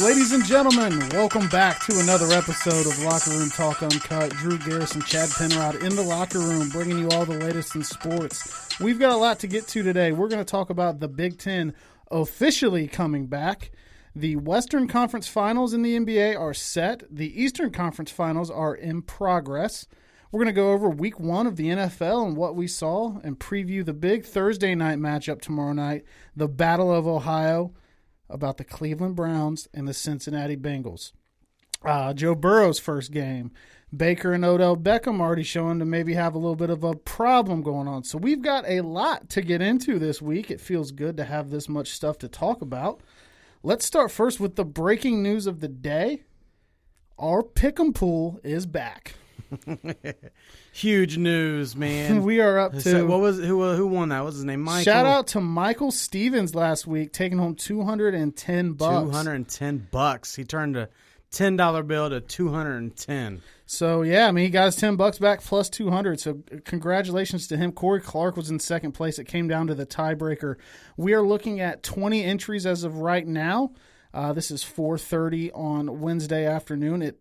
Ladies and gentlemen, welcome back to another episode of Locker Room Talk Uncut. Drew Garrison, Chad Penrod in the locker room, bringing you all the latest in sports. We've got a lot to get to today. We're going to talk about the Big Ten officially coming back. The Western Conference Finals in the NBA are set. The Eastern Conference Finals are in progress. We're going to go over week one of the NFL and what we saw and preview the big Thursday night matchup tomorrow night, the Battle of Ohio, about the Cleveland Browns and the Cincinnati Bengals. Joe Burrow's first game. Baker and Odell Beckham already showing to maybe have a little bit of a problem going on. So we've got a lot to get into this week. It feels good to have this much stuff to talk about. Let's start first with the breaking news of the day. Our pick'em pool is back. Huge news, man. We are up to who won that? What's his name? Michael. Shout out to Michael Stevens last week, taking home $210. $210. He turned a $10 bill to $210. So yeah, I mean, he got his $10 back plus $200. So congratulations to him. Corey Clark was in second place. It came down to the tiebreaker. We are looking at 20 entries as of right now. This is 4:30 on Wednesday afternoon. It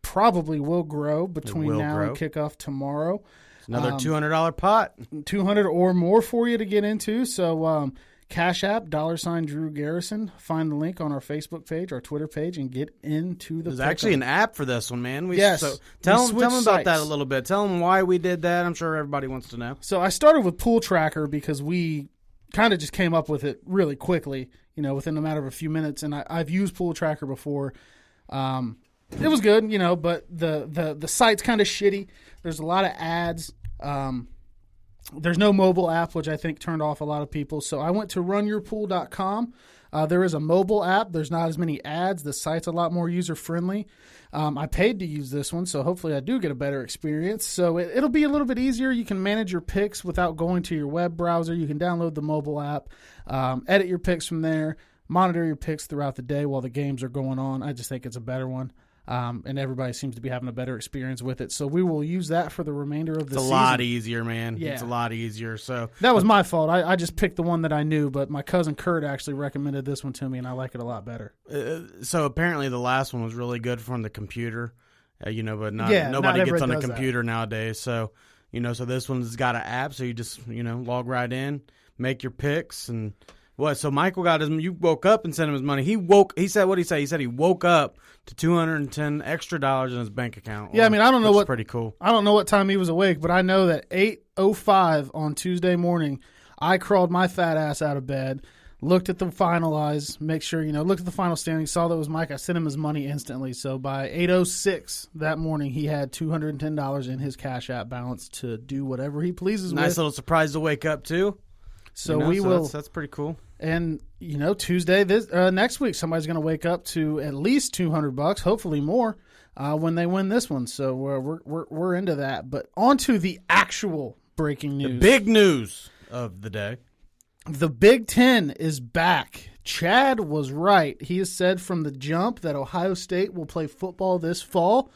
probably will grow between now and kickoff tomorrow. It's another $200 pot. $200 or more for you to get into. So Cash App, $ Drew Garrison. Find the link on our Facebook page, our Twitter page, and get into the There's actually an app for this one, man. Yes. So tell them about that a little bit. Tell them why we did that. I'm sure everybody wants to know. So I started with Pool Tracker because we kind of just came up with it really quickly, within a matter of a few minutes. And I've used Pool Tracker before. It was good, but the site's kind of shitty. There's a lot of ads. There's no mobile app, which I think turned off a lot of people. So I went to runyourpool.com. There is a mobile app. There's not as many ads. The site's a lot more user-friendly. I paid to use this one, so hopefully I do get a better experience. So it'll be a little bit easier. You can manage your picks without going to your web browser. You can download the mobile app, edit your picks from there, monitor your picks throughout the day while the games are going on. I just think it's a better one. And everybody seems to be having a better experience with it. So we will use that for the remainder of the season. It's a lot easier, man. Yeah. It's a lot easier. So that was my fault. I just picked the one that I knew, but my cousin Kurt actually recommended this one to me, and I like it a lot better. So apparently the last one was really good from the computer, but nobody gets on a computer nowadays. So, so this one's got an app, so you just, log right in, make your picks, and what? So Michael you woke up and sent him his money. He said he woke up to $210 extra in his bank account. Yeah, I mean, I don't know what. Pretty cool. I don't know what time he was awake, but I know that 8:05 on Tuesday morning, I crawled my fat ass out of bed, looked at the finalized, looked at the final standings, saw that it was Mike. I sent him his money instantly. So by 8:06 that morning, he had $210 in his Cash App balance to do whatever he pleases with. Nice little surprise to wake up to. So we will. That's pretty cool. And Tuesday next week, somebody's going to wake up to at least $200, hopefully more, when they win this one. So we're into that. But on to the actual breaking news. The big news of the day. The Big Ten is back. Chad was right. He has said from the jump that Ohio State will play football this fall.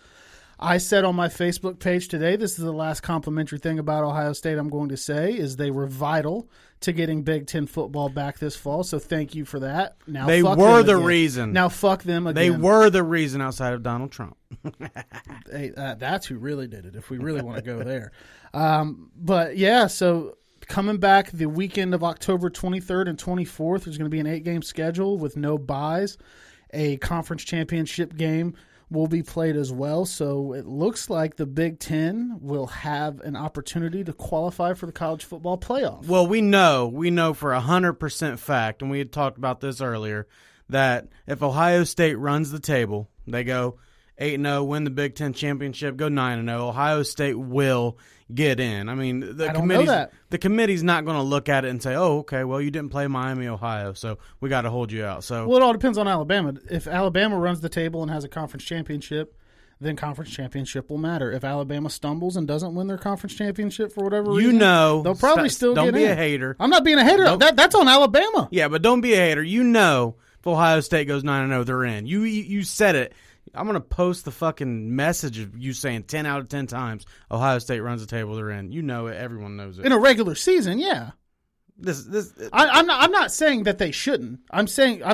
I said on my Facebook page today, this is the last complimentary thing about Ohio State I'm going to say, is they were vital to getting Big Ten football back this fall. So thank you for that. Now they were the reason. Now fuck them again. They were the reason outside of Donald Trump. Hey, that's who really did it, if we really want to go there. But yeah, so coming back the weekend of October 23rd and 24th, there's going to be an 8-game schedule with no byes. A conference championship game will be played as well. So it looks like the Big Ten will have an opportunity to qualify for the college football playoff. Well, we know for 100% fact, and we had talked about this earlier, that if Ohio State runs the table, they go 8-0, win the Big Ten championship, go 9-0, Ohio State will get in. I mean, the committee's not going to look at it and say, "Oh, okay, well, you didn't play Miami, Ohio, so we got to hold you out." So, well, it all depends on Alabama. If Alabama runs the table and has a conference championship, then conference championship will matter. If Alabama stumbles and doesn't win their conference championship for whatever reason, they'll probably still get in. Don't be a hater. I'm not being a hater. That's on Alabama. Yeah, but don't be a hater. If Ohio State goes 9-0, they're in. You said it. I'm going to post the fucking message of you saying 10 out of 10 times Ohio State runs the table, they're in. You know it. Everyone knows it. In a regular season, yeah. I'm not saying that they shouldn't. I'm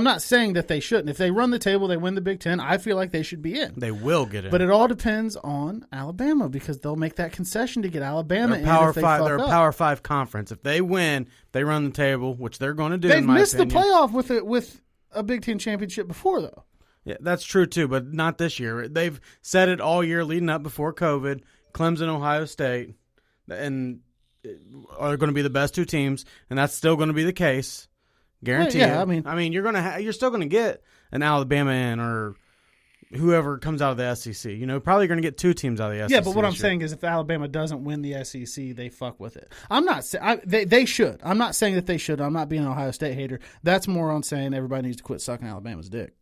not saying that they shouldn't. If they run the table, they win the Big Ten. I feel like they should be in. They will get in, but it all depends on Alabama because they'll make that concession to get Alabama in. Power if they Five. fuck They're a up. Power Five conference. If they win, they run the table, which they're going to do. They've in my missed opinion. the playoff with a Big Ten championship before, though. Yeah, that's true too, but not this year. They've said it all year leading up before COVID. Clemson, Ohio State, and are going to be the best two teams, and that's still going to be the case. Guarantee it. I mean, you're still going to get an Alabama in or whoever comes out of the SEC. You know, probably going to get two teams out of the SEC. Yeah, but what I'm saying is, if Alabama doesn't win the SEC, they fuck with it. I'm not. They should. I'm not saying that they should. I'm not being an Ohio State hater. That's more on saying everybody needs to quit sucking Alabama's dick.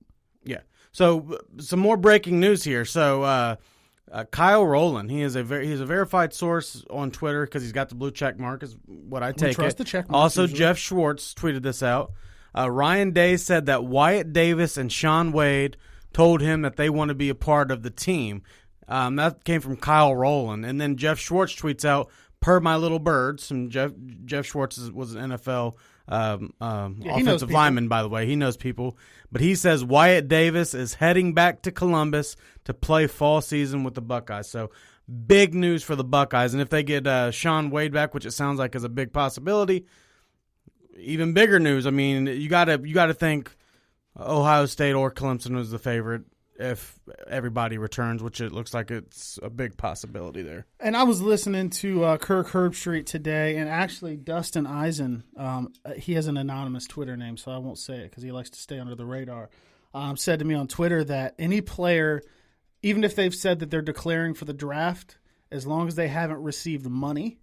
Yeah. So some more breaking news here. So. Kyle Rowland, he's a verified source on Twitter because he's got the blue check mark is what I take trust it. The check mark also, usually. Jeff Schwartz tweeted this out. Ryan Day said that Wyatt Davis and Sean Wade told him that they want to be a part of the team. That came from Kyle Rowland. And then Jeff Schwartz tweets out, per my little birds, and Jeff Schwartz was an NFL offensive lineman, by the way. He knows people. But he says Wyatt Davis is heading back to Columbus to play fall season with the Buckeyes. So big news for the Buckeyes. And if they get Sean Wade back, which it sounds like is a big possibility, even bigger news. I mean, you gotta think Ohio State or Clemson was the favorite if everybody returns, which it looks like it's a big possibility there. And I was listening to Kirk Herbstreit today, and actually Dustin Eisen, he has an anonymous Twitter name, so I won't say it because he likes to stay under the radar, said to me on Twitter that any player, even if they've said that they're declaring for the draft, as long as they haven't received money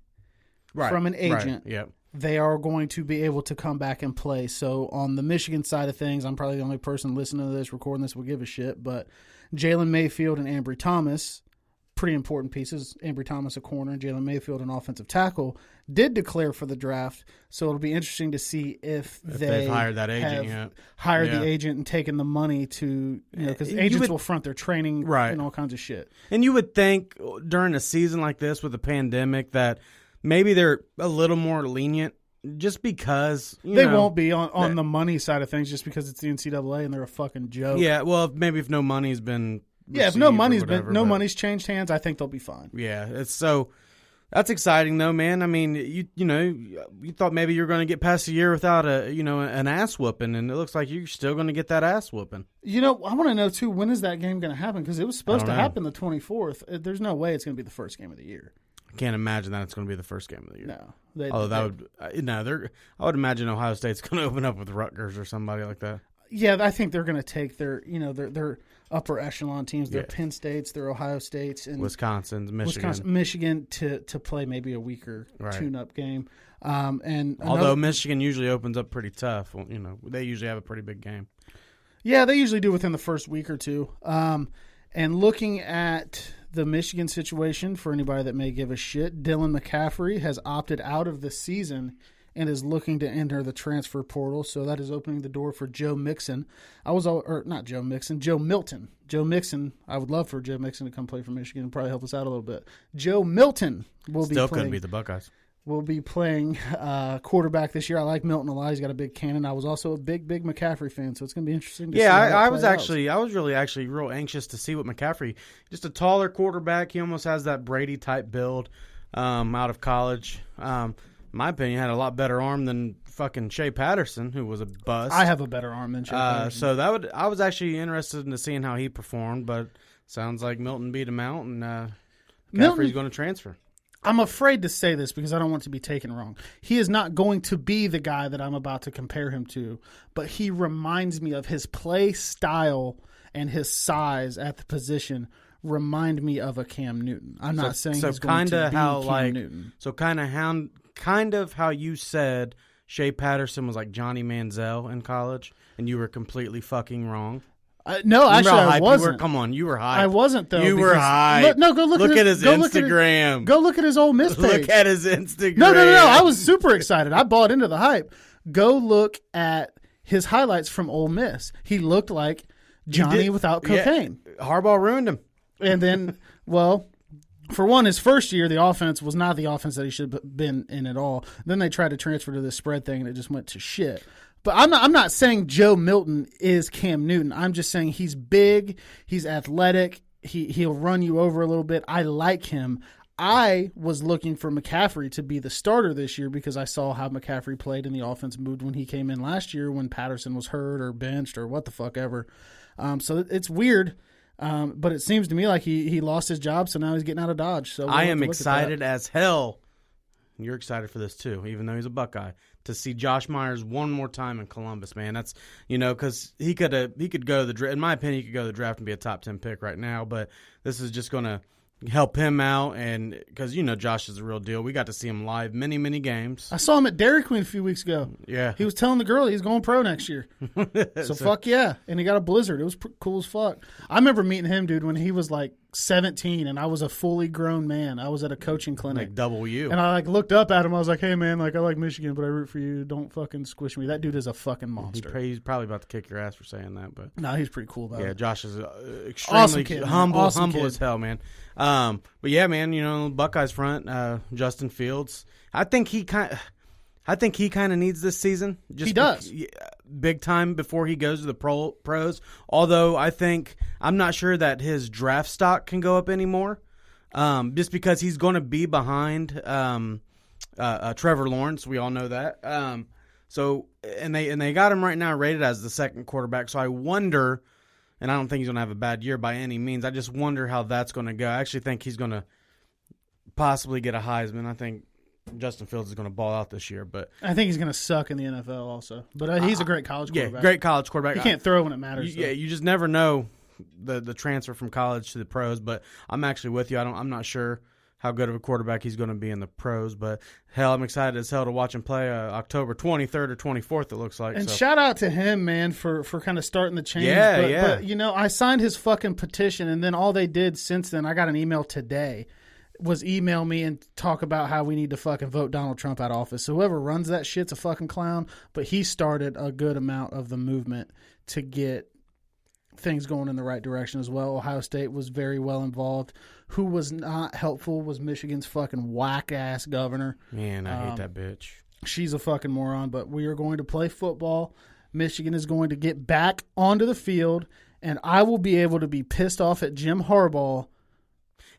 from an agent, they are going to be able to come back and play. So on the Michigan side of things, I'm probably the only person listening to this, recording this, will give a shit. But Jalen Mayfield and Ambry Thomas, pretty important pieces. Ambry Thomas, a corner, Jalen Mayfield, an offensive tackle, did declare for the draft. So it'll be interesting to see if they've hired that agent, hired the agent and taken the money to, because agents will front their training and all kinds of shit. And you would think during a season like this with a pandemic that maybe they're a little more lenient just because they won't be on the money side of things just because it's the NCAA and they're a fucking joke. Yeah, well, maybe if no money's been if no money's changed hands, I think they'll be fine. Yeah, it's so that's exciting though, man. I mean, you thought maybe you were going to get past a year without an ass whooping, and it looks like you're still going to get that ass whooping. I want to know too, when is that game going to happen? Because it was supposed to happen the 24th. There's no way it's going to be the first game of the year. I can't imagine that it's going to be the first game of the year. No, I would imagine Ohio State's going to open up with Rutgers or somebody like that. Yeah, I think they're going to take their upper echelon teams, their Penn States, their Ohio States, and Michigan to play maybe a weaker tune-up game. Although Michigan usually opens up pretty tough, they usually have a pretty big game. Yeah, they usually do within the first week or two. And looking at the Michigan situation, for anybody that may give a shit, Dylan McCaffrey has opted out of the season and is looking to enter the transfer portal. So that is opening the door for Joe Mixon. Joe Milton. Joe Mixon, I would love for Joe Mixon to come play for Michigan and probably help us out a little bit. Joe Milton couldn't beat the Buckeyes. Will be playing quarterback this year. I like Milton a lot. He's got a big cannon. I was also a big McCaffrey fan, so it's going to be interesting to see how I was really real anxious to see what McCaffrey, just a taller quarterback. He almost has that Brady type build out of college. In my opinion, had a lot better arm than fucking Shea Patterson, who was a bust. I have a better arm than Shea Patterson. So I was actually interested in seeing how he performed, but sounds like Milton beat him out, and McCaffrey's going to transfer. I'm afraid to say this because I don't want to be taken wrong. He is not going to be the guy that I'm about to compare him to, but he reminds me of his play style and his size at the position remind me of a Cam Newton. I'm not saying he's going to be Cam Newton. So kind of how you said Shea Patterson was like Johnny Manziel in college, and you were completely fucking wrong. No, actually, I wasn't. Come on, you were hyped. I wasn't, though. You were hyped. Go look at his Instagram. Go look at his Ole Miss page. Look at his Instagram. No. I was super excited. I bought into the hype. Go look at his highlights from Ole Miss. He looked like Johnny without cocaine. Yeah. Harbaugh ruined him. And then, For one, his first year, the offense was not the offense that he should have been in at all. Then they tried to transfer to this spread thing, and it just went to shit. But I'm not saying Joe Milton is Cam Newton. I'm just saying he's big, he's athletic, he'll run you over a little bit. I like him. I was looking for McCaffrey to be the starter this year because I saw how McCaffrey played and the offense moved when he came in last year when Patterson was hurt or benched or what the fuck ever. So it's weird, but it seems to me like he lost his job, so now he's getting out of Dodge. So I am excited as hell. You're excited for this too, even though he's a Buckeye, to see Josh Myers one more time in Columbus, man. That's, because he could go to the draft. In my opinion, he could go to the draft and be a top 10 pick right now, but this is just going to help him out, and because Josh is a real deal. We got to see him live many games. I saw him at Dairy Queen a few weeks ago. Yeah, he was telling the girl he's going pro next year. so fuck yeah, and he got a Blizzard. It was cool as fuck. I remember meeting him, dude, when he was like 17 and I was a fully grown man. I was at a coaching clinic, like double you, and I looked up at him. I was like, hey man, I like Michigan, but I root for you. Don't fucking squish me. That dude is a fucking monster. He's probably about to kick your ass for saying that, but no, he's pretty cool about it. Yeah, Josh is extremely awesome kid, humble kid. as hell, man. But yeah, man, Buckeyes front, Justin Fields. I think he kind of needs this season. He does. Big time before he goes to the pros. Although I'm not sure that his draft stock can go up anymore, just because he's going to be behind Trevor Lawrence. We all know that. So they got him right now rated as the second quarterback. So I wonder, and I don't think he's going to have a bad year by any means. I just wonder how that's going to go. I actually think he's going to possibly get a Heisman. I think Justin Fields is going to ball out this year, but I think he's going to suck in the NFL also. But he's a great college quarterback. Yeah, great college quarterback. He can't throw when it matters. Yeah, you just never know the transfer from college to the pros. But I'm actually with you. I'm not sure how good of a quarterback he's going to be in the pros, but hell, I'm excited as hell to watch him play October 23rd or 24th. It looks like. And shout out to him, man, for kind of starting the change. Yeah, But I signed his fucking petition, and then all they did since then, I got an email today, was email me and talk about how we need to fucking vote Donald Trump out of office. So whoever runs that shit's a fucking clown, but he started a good amount of the movement to get things going in the right direction as well. Ohio State was very well involved. Who was not helpful was Michigan's fucking whack-ass governor. Man, I hate that bitch. She's a fucking moron, but we are going to play football. Michigan is going to get back onto the field, and I will be able to be pissed off at Jim Harbaugh.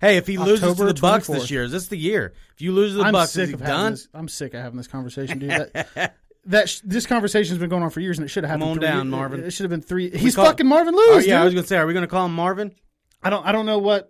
Hey, if he loses to the 24th. Bucks this year, is this the year? If you lose to the Bucks, is he done? I'm sick of having this conversation, dude. This conversation's been going on for years, and it should have happened. Come on down, Marvin. It should have been 3. He's fucking Marvin Lewis. Yeah, dude. I was gonna say, are we gonna call him Marvin? I don't know what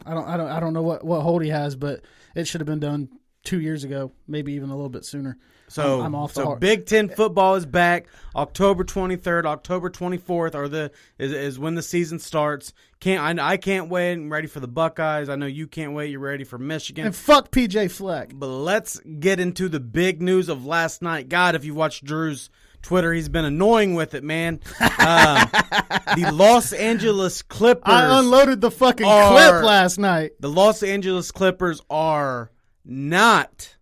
what hold he has, but it should have been done 2 years ago, maybe even a little bit sooner. So I'm off the heart. Big Ten football is back. October 23rd, October 24th is when the season starts. I can't wait. I'm ready for the Buckeyes. I know you can't wait. You're ready for Michigan. And fuck PJ Fleck. But let's get into the big news of last night. God, if you watched Drew's Twitter, he's been annoying with it, man. The Los Angeles Clippers. I unloaded the fucking clip last night. The Los Angeles Clippers are not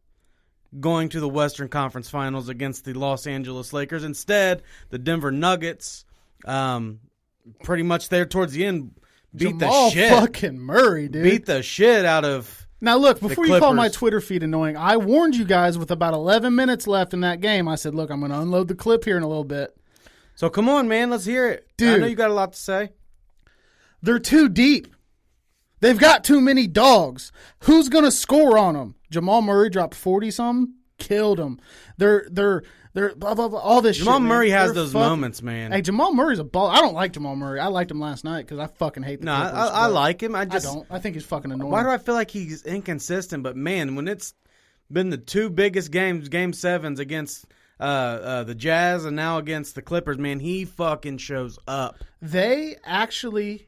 going to the Western Conference Finals against the Los Angeles Lakers. Instead, the Denver Nuggets, pretty much there towards the end, beat Jamal the shit. Fucking Murray, dude. Beat the shit out of. Now look, before you call my Twitter feed annoying, I warned you guys with about 11 minutes left in that game. I said, look, I'm going to unload the clip here in a little bit. So come on, man, let's hear it. Dude, I know you got a lot to say. They're too deep. They've got too many dogs. Who's going to score on them? Jamal Murray dropped 40-something, killed him. They're blah, blah, blah, all this Jamal shit, Murray man. has those moments, man. Hey, Jamal Murray's a ball. I don't like Jamal Murray. I liked him last night because I fucking hate the Clippers. I like him. I don't. I think he's fucking annoying. Why do I feel like he's inconsistent? But, man, when it's been the two biggest games, Game 7s against the Jazz and now against the Clippers, man, he fucking shows up. They actually,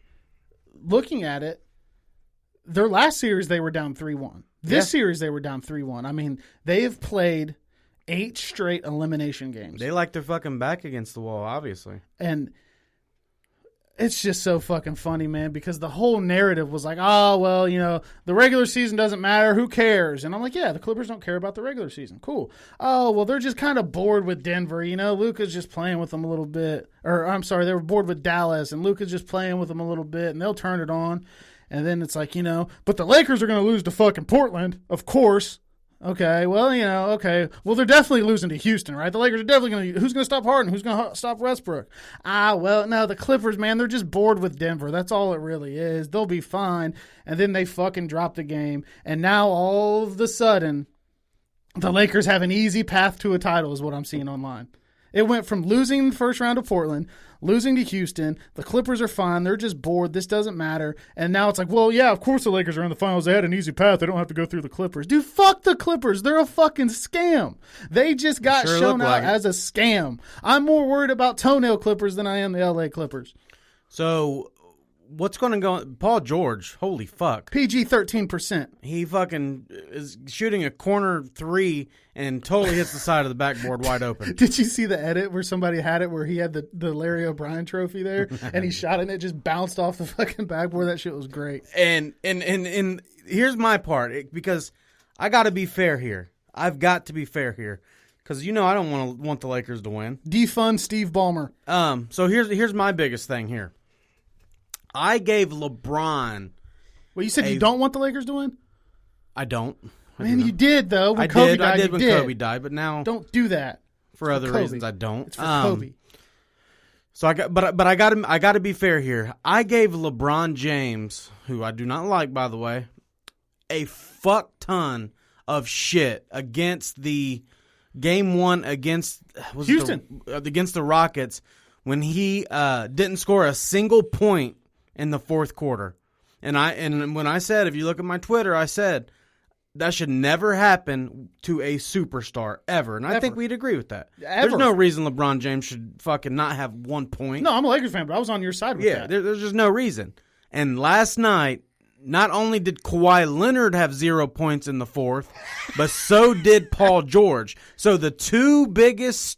looking at it, their last series they were down 3-1. This series they were down 3-1. I mean, they have played 8 straight elimination games. They like their fucking back against the wall, obviously. And it's just so fucking funny, man, because the whole narrative was like, oh, well, the regular season doesn't matter. Who cares? And I'm like, yeah, the Clippers don't care about the regular season. Cool. Oh, well, they're just kind of bored with Denver. Luka's just playing with them a little bit. Or, I'm sorry, they were bored with Dallas, and Luka's just playing with them a little bit, and they'll turn it on. And then it's like, but the Lakers are going to lose to fucking Portland, of course. Okay, well, okay. Well, they're definitely losing to Houston, right? The Lakers are definitely going to – who's going to stop Harden? Who's going to stop Westbrook? Well, no, the Clippers, man, they're just bored with Denver. That's all it really is. They'll be fine. And then they fucking drop the game. And now all of a sudden, the Lakers have an easy path to a title is what I'm seeing online. It went from losing the first round to Portland, losing to Houston. The Clippers are fine. They're just bored. This doesn't matter. And now it's like, well, yeah, of course the Lakers are in the finals. They had an easy path. They don't have to go through the Clippers. Dude, fuck the Clippers. They're a fucking scam. They just got shown out as a scam. I'm more worried about toenail Clippers than I am the LA Clippers. So what's going to go – Paul George, holy fuck. PG 13%. He fucking is shooting a corner three and totally hits the side of the backboard wide open. Did you see the edit where somebody had it where he had the Larry O'Brien trophy there and he shot it and it just bounced off the fucking backboard? That shit was great. And here's my part, because I got to be fair here. I've got to be fair here because I don't want the Lakers to win. Defund Steve Ballmer. So here's my biggest thing here. I gave LeBron. Well, you said you don't want the Lakers to win? I don't. Man, you did though. When Kobe died, I did when Kobe died, but now don't do that. For other reasons, I don't. It's for Kobe. So I got to be fair here. I gave LeBron James, who I do not like, by the way, a fuck ton of shit against the game one against Houston, against the Rockets, when he didn't score a single point in the fourth quarter. And when I said, if you look at my Twitter, I said that should never happen to a superstar ever. And I think we'd agree with that. There's no reason LeBron James should fucking not have 1 point. No, I'm a Lakers fan, but I was on your side with that. Yeah, there's just no reason. And last night, not only did Kawhi Leonard have 0 points in the fourth, but so did Paul George. So the two biggest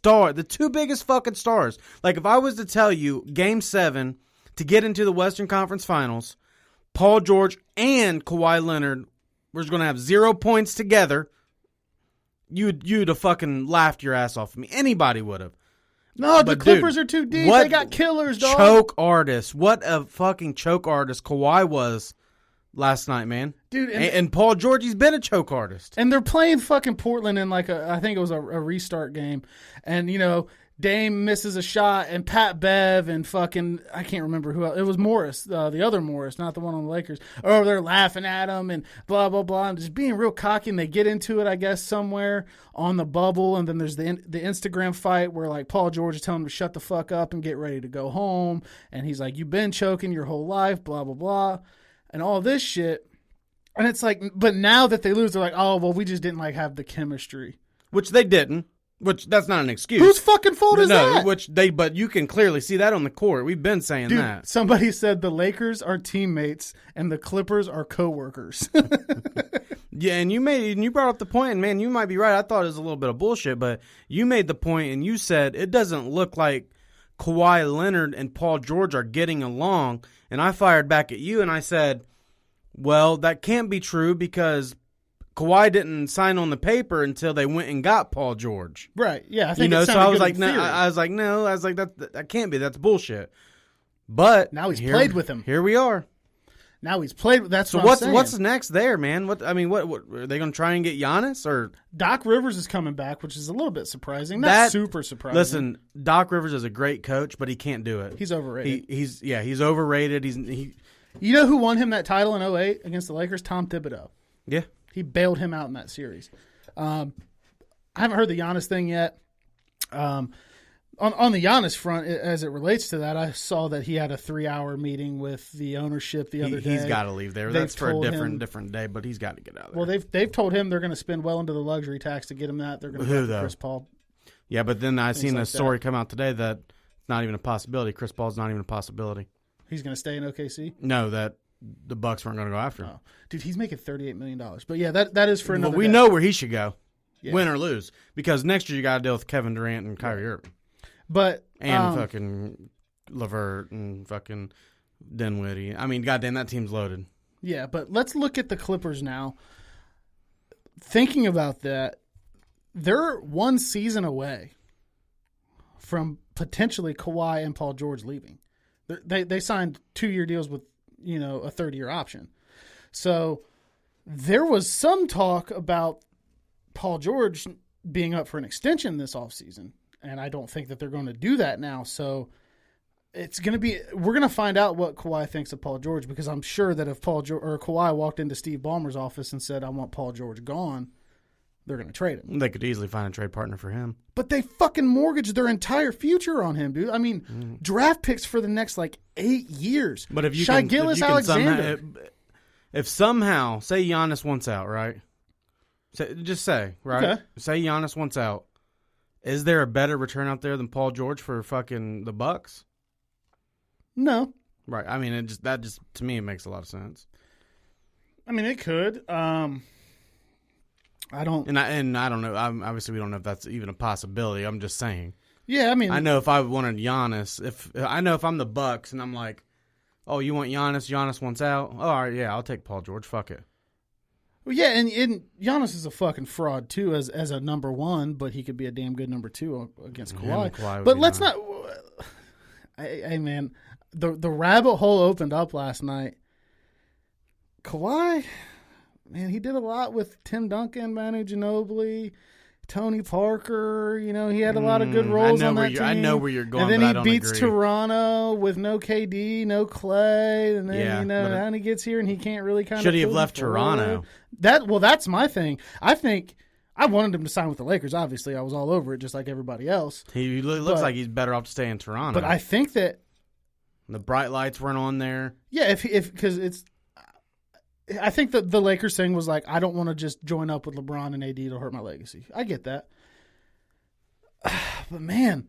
fucking stars. Like if I was to tell you Game 7 to get into the Western Conference Finals, Paul George and Kawhi Leonard were going to have 0 points together, you'd have fucking laughed your ass off at me. Anybody would have. No, the Clippers are too deep. They got killers, dog. Choke artist. What a fucking choke artist Kawhi was last night, man. Dude, and Paul George, he's been a choke artist. And they're playing fucking Portland in I think it was a restart game. And, Dame misses a shot, and Pat Bev and fucking, I can't remember who else. It was Morris, the other Morris, not the one on the Lakers. Oh, they're laughing at him and blah, blah, blah. And just being real cocky, and they get into it, I guess, somewhere on the bubble. And then there's the Instagram fight where, Paul George is telling him to shut the fuck up and get ready to go home. And he's like, you've been choking your whole life, blah, blah, blah. And all this shit. And it's like, but now that they lose, they're like, oh, well, we just didn't, have the chemistry. Which they didn't. Which, that's not an excuse. Whose fucking fault is that? But you can clearly see that on the court. We've been saying that. Somebody said the Lakers are teammates and the Clippers are coworkers. Yeah, and you brought up the point, and man, you might be right. I thought it was a little bit of bullshit, but you made the point, and you said it doesn't look like Kawhi Leonard and Paul George are getting along. And I fired back at you, and I said, well, that can't be true because Kawhi didn't sign on the paper until they went and got Paul George. Right. Yeah. I think so I was like, no. I was like, that can't be. That's bullshit. But now he's played with him. Here we are. Now he's played. That's so. What's next there, man? What are they going to try and get Giannis or Doc Rivers is coming back, which is a little bit surprising. Not super surprising. Listen, Doc Rivers is a great coach, but he can't do it. He's overrated. He's overrated. You know who won him that title in 2008 against the Lakers? Tom Thibodeau. Yeah. He bailed him out in that series. I haven't heard the Giannis thing yet. On the Giannis front, as it relates to that, I saw that he had a 3-hour meeting with the ownership the other day. He's got to leave there. That's for a different day, but he's got to get out of there. Well, they've told him they're going to spend well into the luxury tax to get him that. They're going to get Chris Paul. Yeah, but then I seen a story come out today that it's not even a possibility. Chris Paul's not even a possibility. He's going to stay in OKC? No, that the Bucks weren't going to go after him. Oh. Dude, he's making $38 million. But yeah, that is for another. Well, we know where he should go, win or lose, because next year you got to deal with Kevin Durant and Kyrie Irving. And fucking LeVert and fucking Dinwiddie. I mean, goddamn, that team's loaded. Yeah, but let's look at the Clippers now. Thinking about that, they're 1 season away from potentially Kawhi and Paul George leaving. They signed 2-year deals with a third-year option. So there was some talk about Paul George being up for an extension this offseason, and I don't think that they're going to do that now. So it's going to be – we're going to find out what Kawhi thinks of Paul George, because I'm sure that if Kawhi walked into Steve Ballmer's office and said, I want Paul George gone, they're going to trade him. They could easily find a trade partner for him. But they fucking mortgaged their entire future on him, dude. I mean, draft picks for the next, 8 years. But if you Shai can, Gilgeous-Alexander. If somehow, say Giannis wants out, right? Just say, right? Okay. Say Giannis wants out. Is there a better return out there than Paul George for fucking the Bucks? No. Right. I mean, that just to me it makes a lot of sense. I mean, it could. I don't. And I don't know. Obviously, we don't know if that's even a possibility. I'm just saying. Yeah, I mean, I know if I wanted Giannis, if I'm the Bucks and I'm like, oh, you want Giannis? Giannis wants out. Oh, all right, yeah, I'll take Paul George. Fuck it. Well, yeah, and Giannis is a fucking fraud too as a number one, but he could be a damn good number two against Kawhi. But let's not. Hey man, the rabbit hole opened up last night. Kawhi, man, he did a lot with Tim Duncan, Manu Ginobili, Tony Parker. He had a lot of good roles on that team. I know where you're going, and then but he I don't beats agree. Toronto with no KD, no Clay, and then Yeah, then he gets here and he can't really kind of. Should he have left Toronto? That's my thing. I think I wanted him to sign with the Lakers. Obviously, I was all over it, just like everybody else. He looks like he's better off to stay in Toronto. But I think that the bright lights weren't on there. Yeah, because it's. I think that the Lakers thing was like, I don't want to just join up with LeBron and AD to hurt my legacy. I get that. But man,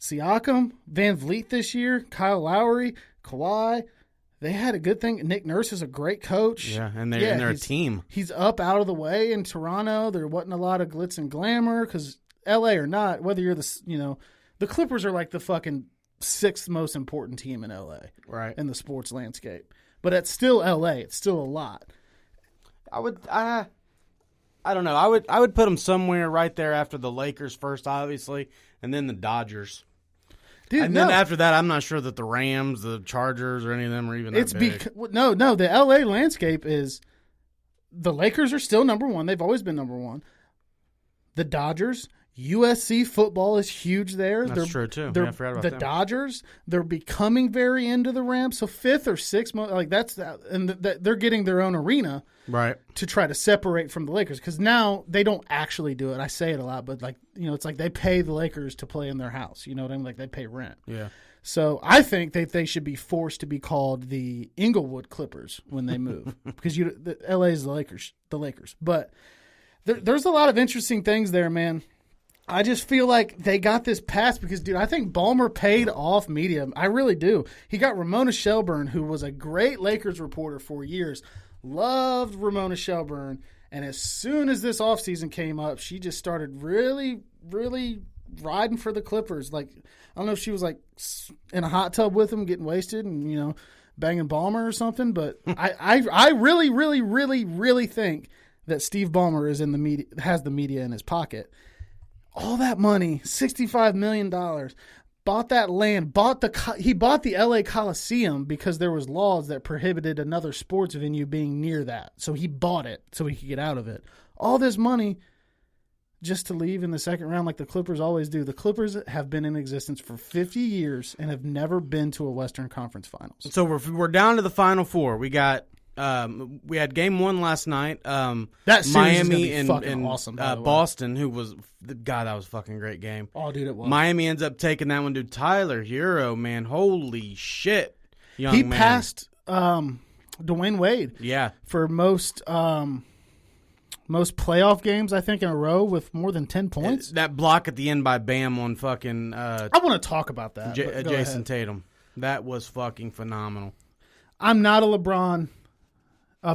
Siakam, Van Vliet this year, Kyle Lowry, Kawhi, they had a good thing. Nick Nurse is a great coach. Yeah, and they're a team. He's up out of the way in Toronto. There wasn't a lot of glitz and glamour because LA or not, whether you're the Clippers are like the fucking sixth most important team in LA, right, in the sports landscape. But it's still LA. It's still a lot. I don't know. I would put them somewhere right there after the Lakers first, obviously, and then the Dodgers. Dude, and then after that, I'm not sure that the Rams, the Chargers, or any of them are even that big. No. The LA landscape is the Lakers are still number one. They've always been number one. The Dodgers, USC football is huge there. That's true too. I forgot about them. Dodgers, they're becoming very into the Rams. So fifth or sixth, they're getting their own arena, right, to try to separate from the Lakers, because now they don't actually do it. I say it a lot, but it's like they pay the Lakers to play in their house. You know what I mean? Like they pay rent. Yeah. So I think that they should be forced to be called the Inglewood Clippers when they move, because LA is the Lakers. But there's a lot of interesting things there, man. I just feel like they got this pass because, dude, I think Ballmer paid off media. I really do. He got Ramona Shelburne, who was a great Lakers reporter for years. Loved Ramona Shelburne. And as soon as this offseason came up, she just started really, really riding for the Clippers. Like, I don't know if she was like in a hot tub with him, getting wasted and, banging Ballmer or something. But I really, really, really, really think that Steve Ballmer is in the media, has the media in his pocket. All that money, $65 million, bought that land, he bought the LA Coliseum because there was laws that prohibited another sports venue being near that. So he bought it so he could get out of it. All this money just to leave in the second round like the Clippers always do. The Clippers have been in existence for 50 years and have never been to a Western Conference Finals. So we're down to the Final Four. We got we had game one last night. That series Miami is gonna be fucking awesome. Boston, who was that was a fucking great game. Oh, dude, it was. Miami ends up taking that one. Dude, Tyler Hero, man, holy shit, he passed Dwayne Wade. Yeah, for most playoff games, I think, in a row with more than 10 points. That block at the end by Bam on fucking. I want to talk about that. Jason Tatum, that was fucking phenomenal. I'm not a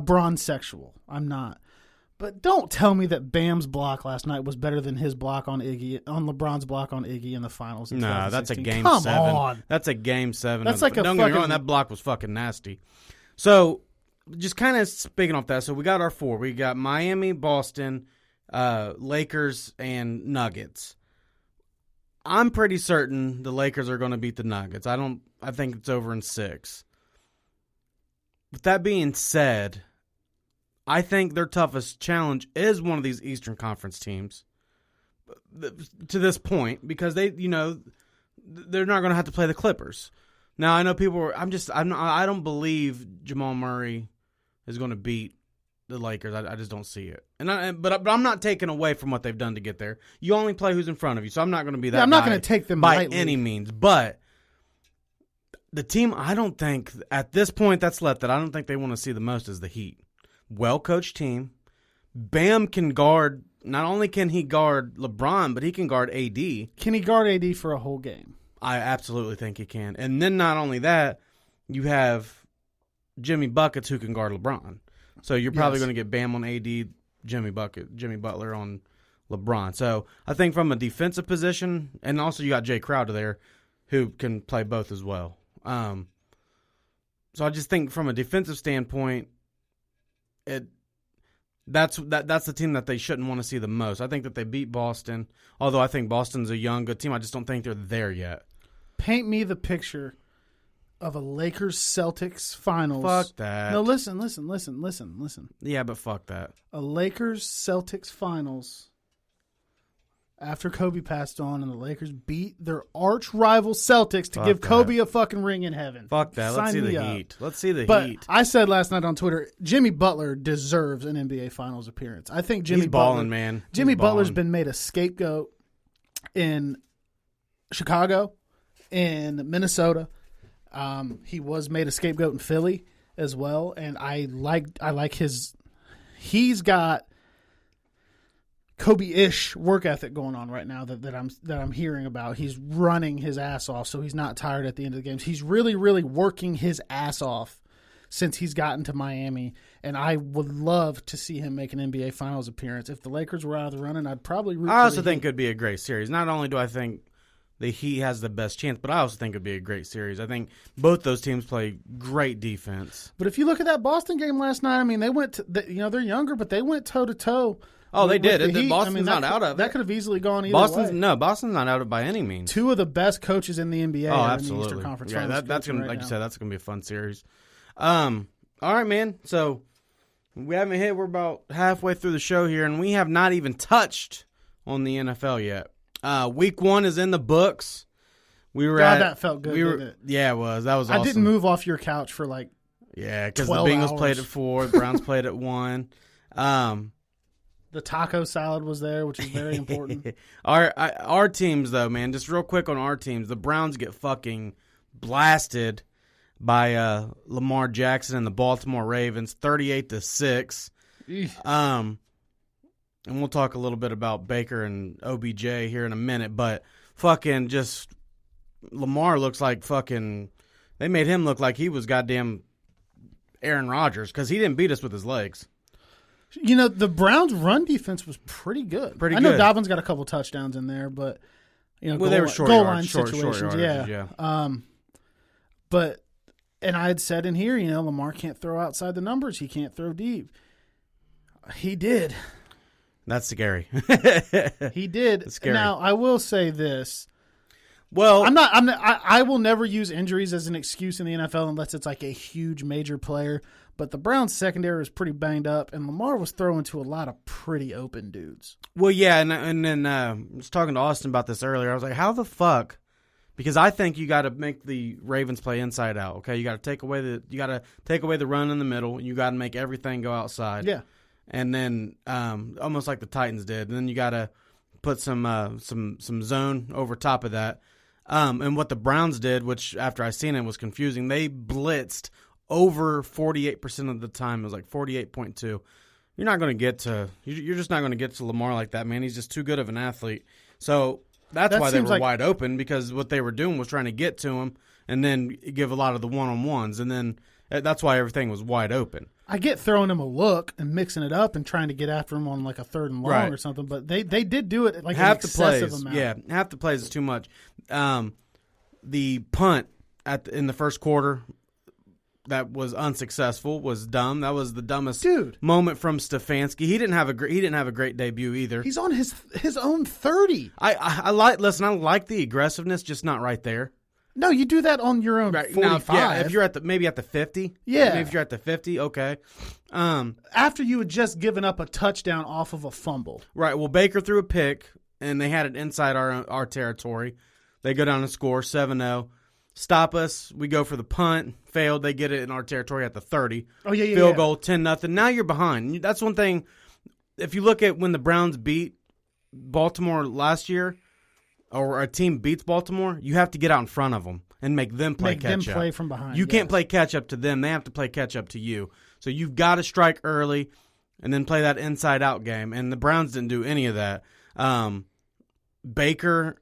bronze sexual. I'm not. But don't tell me that Bam's block last night was better than his block on LeBron's block on Iggy in the finals. No, that's a game Come 7. On. That's a game 7. That's like don't get me wrong, that block was fucking nasty. So, just kind of speaking off that, so we got our 4. We got Miami, Boston, Lakers, and Nuggets. I'm pretty certain the Lakers are going to beat the Nuggets. I think it's over in 6. with that being said, I think their toughest challenge is one of these Eastern Conference teams to this point, because they're not going to have to play the Clippers. Now, I know I don't believe Jamal Murray is going to beat the Lakers. I just don't see it. But I'm not taking away from what they've done to get there. You only play who's in front of you, so I'm not going to be that. I'm not going to take them by lightly. any means. But the team, I don't think at this point that's left that I don't think they want to see the most is the Heat. Well-coached team. Bam can guard. Not only can he guard LeBron, but he can guard AD. Can he guard AD for a whole game? I absolutely think he can. And then not only that, you have Jimmy Buckets who can guard LeBron. So you're probably going to get Bam on AD, Jimmy Butler on LeBron. So I think from a defensive position, and also you got Jay Crowder there who can play both as well. So I just think from a defensive standpoint, that's the team that they shouldn't want to see the most. I think that they beat Boston, although I think Boston's a young, good team. I just don't think they're there yet. Paint me the picture of a Lakers-Celtics finals. Fuck that. No, listen. Yeah, but fuck that. A Lakers-Celtics finals after Kobe passed on, and the Lakers beat their arch rival Celtics to give Kobe a fucking ring in heaven. Fuck that. Let's see the Heat. Let's see the Heat. I said last night on Twitter, Jimmy Butler deserves an NBA Finals appearance. I think Jimmy Butler, balling, man. Jimmy Butler's been made a scapegoat in Chicago, in Minnesota. He was made a scapegoat in Philly as well, and I like his. He's got Kobe-ish work ethic going on right now that I'm hearing about. He's running his ass off, so he's not tired at the end of the games. He's really, really working his ass off since he's gotten to Miami, and I would love to see him make an NBA Finals appearance. If the Lakers were out of the running, I'd probably root for I also the think Heat. it could be a great series. Not only do I think the Heat has the best chance, but I also think it would be a great series. I think both those teams play great defense. But if you look at that Boston game last night, I mean, they went they're younger, but they went toe-to-toe. Oh, they did. The Boston's not out of it. That could have easily gone either way. No, Boston's not out of it by any means. Two of the best coaches in the NBA are absolutely. in the Eastern Conference Yeah, Finals. that's gonna, like you said, that's gonna be a fun series. All right, man. So we haven't hit. We're about halfway through the show here, and we have not even touched on the NFL yet. Week 1 is in the books. That felt good, didn't it? Yeah, it was. That was awesome. I didn't move off your couch for like because the Bengals played at 4, the Browns played at 1. The taco salad was there, which is very important. Our teams, though, man, just real quick on our teams, the Browns get fucking blasted by Lamar Jackson and the Baltimore Ravens, 38-6. And we'll talk a little bit about Baker and OBJ here in a minute, but fucking just Lamar looks like fucking. They made him look like he was goddamn Aaron Rodgers because he didn't beat us with his legs. You know, the Browns' run defense was pretty good. I know Dobbins got a couple touchdowns in there, but they were short line short situations, yeah. But I had said in here, Lamar can't throw outside the numbers. He can't throw deep. He did. That's scary. He did. That's scary. Now I will say this. Well, I will never use injuries as an excuse in the NFL unless it's like a huge major player. But the Browns secondary was pretty banged up, and Lamar was throwing to a lot of pretty open dudes. Well, yeah, and then I was talking to Austin about this earlier. I was like, how the fuck? Because I think you got to make the Ravens play inside out. Okay, you got to take away the run in the middle, and you got to make everything go outside. Yeah, and then almost like the Titans did. And then you got to put some zone over top of that. And what the Browns did, which after I seen it was confusing, they blitzed over 48% of the time. It was like 48.2. You're not going to get to. You're just not going to get to Lamar like that, man. He's just too good of an athlete. So that's why they were wide open, because what they were doing was trying to get to him and then give a lot of the one-on-ones, and then that's why everything was wide open. I get throwing him a look and mixing it up and trying to get after him on like a 3rd and long or something, but they did do it like half an excessive amount. Yeah, half the plays is too much. The punt in the first quarter that was unsuccessful was dumb. That was the dumbest moment from Stefanski. He didn't have a great debut either. He's on his own 30. I like the aggressiveness, just not right there. No, you do that on your own 45. Now, if you're at maybe at the 50. Yeah. Maybe if you're at the 50, okay. After you had just given up a touchdown off of a fumble. Right. Well, Baker threw a pick, and they had it inside our territory. They go down and score 7-0. Stop us. We go for the punt. Failed. They get it in our territory at the 30. Oh, yeah. Field goal, 10-0. Now you're behind. That's one thing. If you look at when the Browns beat Baltimore last year, or a team beats Baltimore, you have to get out in front of them and make them play catch up. Make them play from behind. You can't play catch up to them. They have to play catch up to you. So you've got to strike early and then play that inside-out game. And the Browns didn't do any of that. Baker,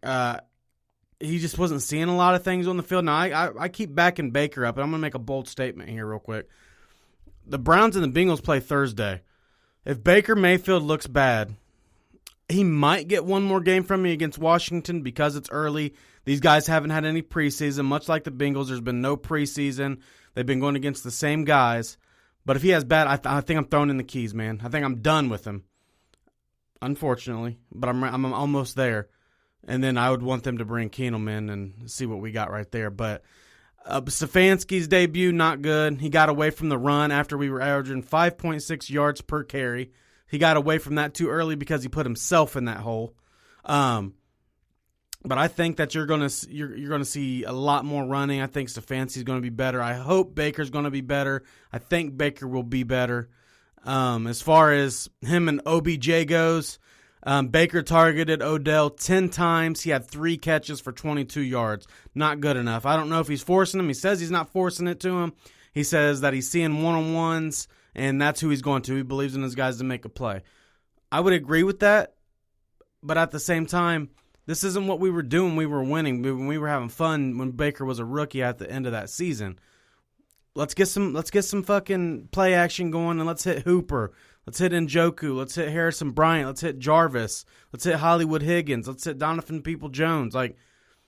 he just wasn't seeing a lot of things on the field. Now, I keep backing Baker up, and I'm going to make a bold statement here real quick. The Browns and the Bengals play Thursday. If Baker Mayfield looks bad, he might get one more game from me against Washington because it's early. These guys haven't had any preseason. Much like the Bengals, there's been no preseason. They've been going against the same guys. But if he has bad, I think I'm throwing in the keys, man. I think I'm done with him, unfortunately. But I'm almost there. And then I would want them to bring Keenum in and see what we got right there. But Stefanski's debut, not good. He got away from the run after we were averaging 5.6 yards per carry. He got away from that too early because he put himself in that hole. But I think that you're gonna see a lot more running. I think Stefanski's going to be better. I hope Baker's going to be better. I think Baker will be better. As far as him and OBJ goes, Baker targeted Odell 10 times. He had 3 catches for 22 yards. Not good enough. I don't know if he's forcing him. He says he's not forcing it to him. He says that he's seeing one-on-ones, and that's who he's going to. He believes in his guys to make a play. I would agree with that, but at the same time, this isn't what we were doing. We were winning. We were having fun when Baker was a rookie at the end of that season. Let's get some fucking play action going, and let's hit Hooper. Let's hit Njoku. Let's hit Harrison Bryant. Let's hit Jarvis. Let's hit Hollywood Higgins. Let's hit Donovan People-Jones. Like,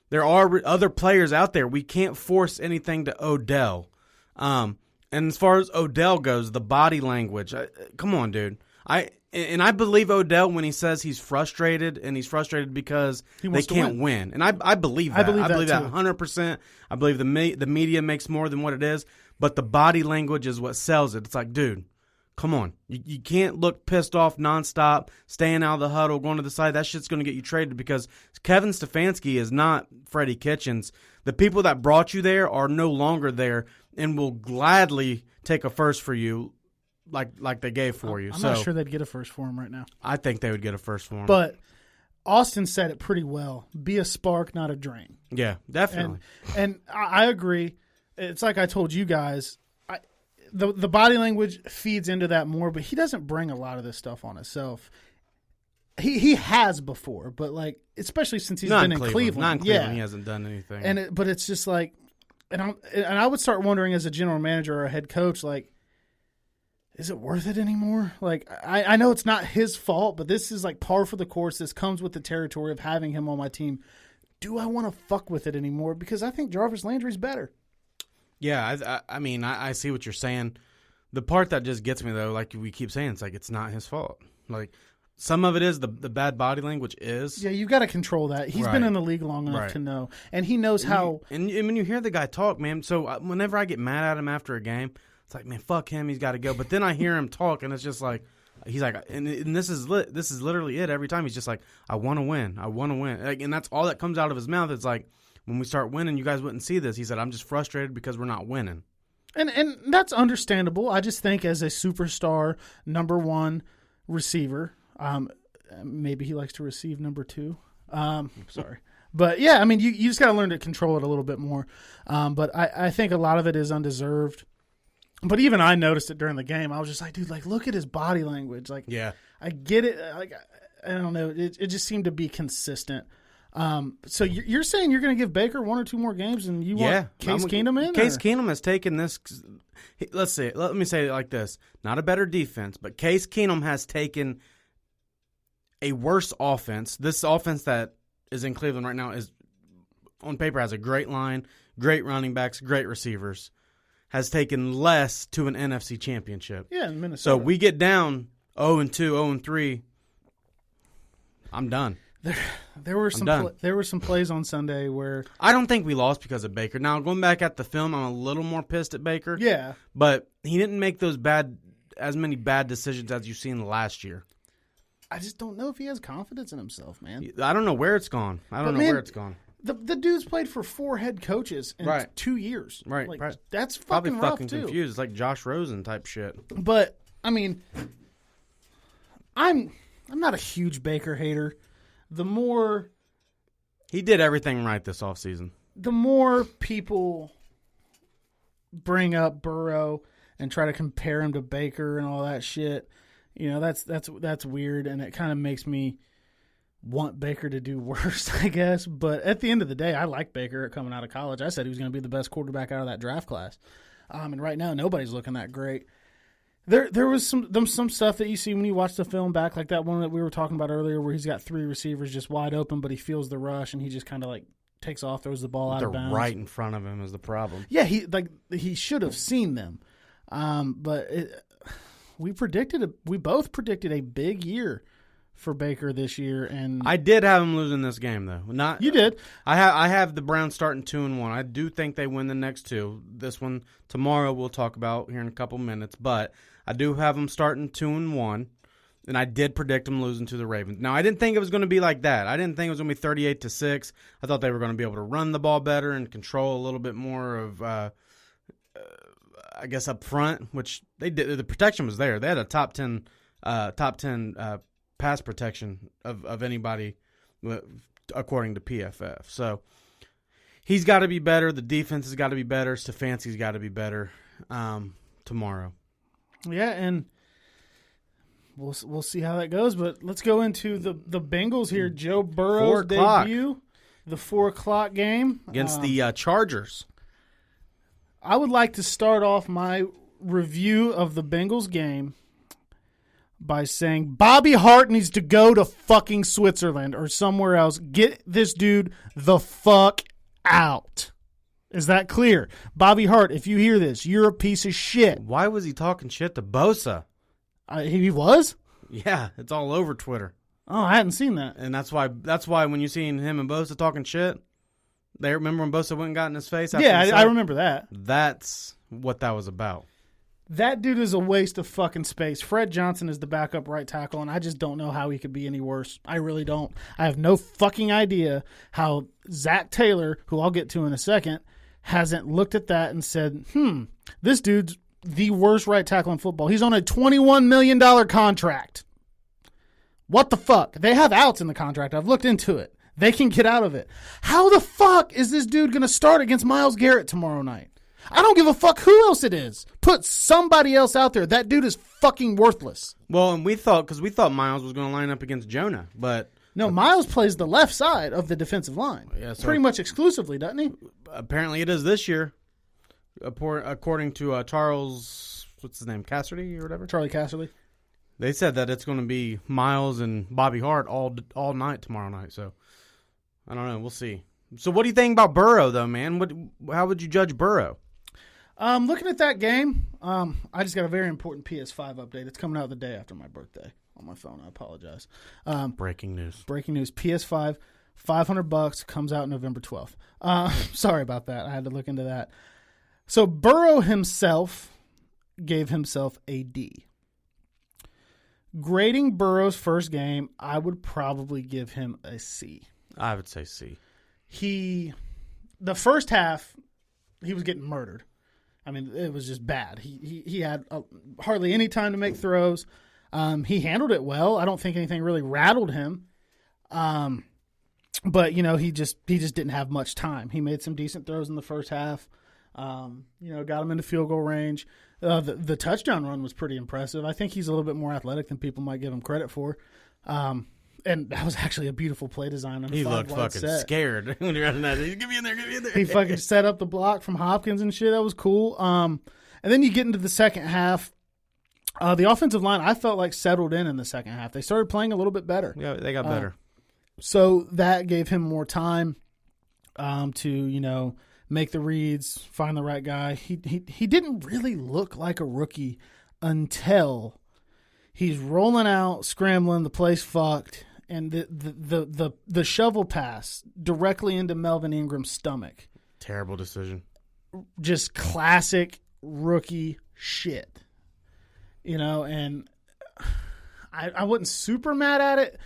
there are other players out there. We can't force anything to Odell. And as far as Odell goes, the body language. Come on, dude. I believe Odell when he says he's frustrated, and he's frustrated because they can't win. And I believe that. I believe that 100%. I believe the media makes more than what it is, but the body language is what sells it. It's like, dude, come on. You can't look pissed off nonstop, staying out of the huddle, going to the side. That shit's going to get you traded because Kevin Stefanski is not Freddie Kitchens. The people that brought you there are no longer there and will gladly take a first for you like they gave for you. I'm not sure they'd get a first for him right now. I think they would get a first for him. But Austin said it pretty well. Be a spark, not a drain. Yeah, definitely. And I agree. It's like I told you guys, the body language feeds into that more, but he doesn't bring a lot of this stuff on himself. He has before, but like especially since he's been in Cleveland. Not in Cleveland, he hasn't done anything. But it's just like, and I would start wondering as a general manager or a head coach, like, is it worth it anymore? Like, I know it's not his fault, but this is like par for the course. This comes with the territory of having him on my team. Do I want to fuck with it anymore? Because I think Jarvis Landry's better. Yeah, I mean, I see what you're saying. The part that just gets me, though, like we keep saying, it's like it's not his fault. Like, some of it is the bad body language is. Yeah, you've got to control that. He's been in the league long enough to know. And he knows how. And when you hear the guy talk, man, so whenever I get mad at him after a game, it's like, man, fuck him, he's got to go. But then I hear him talk, and it's just like, he's like, and this is literally it every time. He's just like, I want to win. Like, and that's all that comes out of his mouth. It's like, when we start winning, you guys wouldn't see this. He said, I'm just frustrated because we're not winning. And that's understandable. I just think as a superstar number 1 receiver, maybe he likes to receive number 2. Sorry. But, yeah, I mean, you just got to learn to control it a little bit more. But I think a lot of it is undeserved. But even I noticed it during the game. I was just like, dude, like, look at his body language. Like, yeah, I get it. Like, I don't know. It just seemed to be consistent. So you're saying you're going to give Baker 1 or 2 more games, and you want Case Keenum in? Case Keenum has taken this. Let's see. Let me say it like this: not a better defense, but Case Keenum has taken a worse offense. This offense that is in Cleveland right now is on paper has a great line, great running backs, great receivers. Has taken less to an NFC championship. Yeah, in Minnesota. So we get down 0-2, 0-3. I'm done. There were some plays on Sunday where I don't think we lost because of Baker. Now, going back at the film, I'm a little more pissed at Baker. Yeah. But he didn't make as many bad decisions as you've seen last year. I just don't know if he has confidence in himself, man. I don't know where it's gone. Where it's gone. The dude's played for 4 head coaches in 2 years. Right. That's probably fucking rough, fucking too. confused. It's like Josh Rosen type shit. But, I mean, I'm not a huge Baker hater. The more he did everything right this offseason. The more people bring up Burrow and try to compare him to Baker and all that shit, that's weird, and it kind of makes me want Baker to do worse, I guess. But at the end of the day, I like Baker coming out of college. I said he was going to be the best quarterback out of that draft class. And right now, nobody's looking that great. There was some stuff that you see when you watch the film back, like that one that we were talking about earlier where he's got 3 receivers just wide open, but he feels the rush, and he just kind of like takes off, throws the ball out of bounds. They're right in front of him is the problem. Yeah, he should have seen them. But we both predicted a big year for Baker this year, and I did have him losing this game though. Not you did. I have the Browns starting 2-1. I do think they win the next 2. This one tomorrow we'll talk about here in a couple minutes, but I do have them starting 2-1, and I did predict them losing to the Ravens. Now I didn't think it was going to be like that. I didn't think it was going to be 38-6. I thought they were going to be able to run the ball better and control a little bit more of. I guess up front, which they did. The protection was there. They had a top 10 pass protection of anybody, according to PFF. So he's got to be better. The defense has got to be better. Stefanski's got to be better tomorrow. Yeah, and we'll see how that goes. But let's go into the Bengals here. Joe Burrow's debut, the 4:00 game against the Chargers. I would like to start off my review of the Bengals game by saying Bobby Hart needs to go to fucking Switzerland or somewhere else. Get this dude the fuck out. Is that clear? Bobby Hart, if you hear this, you're a piece of shit. Why was he talking shit to Bosa? He was? Yeah, it's all over Twitter. Oh, I hadn't seen that. And that's why when you seen him and Bosa talking shit, they remember when Bosa went and got in his face? Yeah, I remember that. That's what that was about. That dude is a waste of fucking space. Fred Johnson is the backup right tackle, and I just don't know how he could be any worse. I really don't. I have no fucking idea how Zach Taylor, who I'll get to in a second, hasn't looked at that and said, this dude's the worst right tackle in football. He's on a $21 million contract. What the fuck? They have outs in the contract. I've looked into it. They can get out of it. How the fuck is this dude going to start against Myles Garrett tomorrow night? I don't give a fuck who else it is. Put somebody else out there. That dude is fucking worthless. Well, and we thought Myles was going to line up against Jonah, but no, Myles plays the left side of the defensive line. Yeah, so pretty much exclusively, doesn't he? Apparently it is this year, according to Charles, what's his name, Cassidy or whatever? Charlie Cassidy. They said that it's going to be Myles and Bobby Hart all night tomorrow night, so I don't know. We'll see. So what do you think about Burrow, though, man? How would you judge Burrow? Looking at that game, I just got a very important PS5 update. It's coming out the day after my birthday on my phone. I apologize. Breaking news. PS5, $500, comes out November 12th. Sorry about that. I had to look into that. So Burrow himself gave himself a D. Grading Burrow's first game, I would probably give him a C. I would say C. The first half, he was getting murdered. I mean, it was just bad. He had hardly any time to make throws. He handled it well. I don't think anything really rattled him. But he just didn't have much time. He made some decent throws in the first half. Got him into field goal range. The touchdown run was pretty impressive. I think he's a little bit more athletic than people might give him credit for. And that was actually a beautiful play design. He looked fucking scared when he ran that. Get me in there. He fucking set up the block from Hopkins and shit. That was cool. And then you get into the second half. The offensive line, I felt like settled in the second half. They started playing a little bit better. Yeah, they got better. So that gave him more time to, make the reads, find the right guy. He didn't really look like a rookie until he's rolling out, scrambling, the place fucked, and the shovel pass directly into Melvin Ingram's stomach. Terrible decision. Just classic rookie shit. And I wasn't super mad at it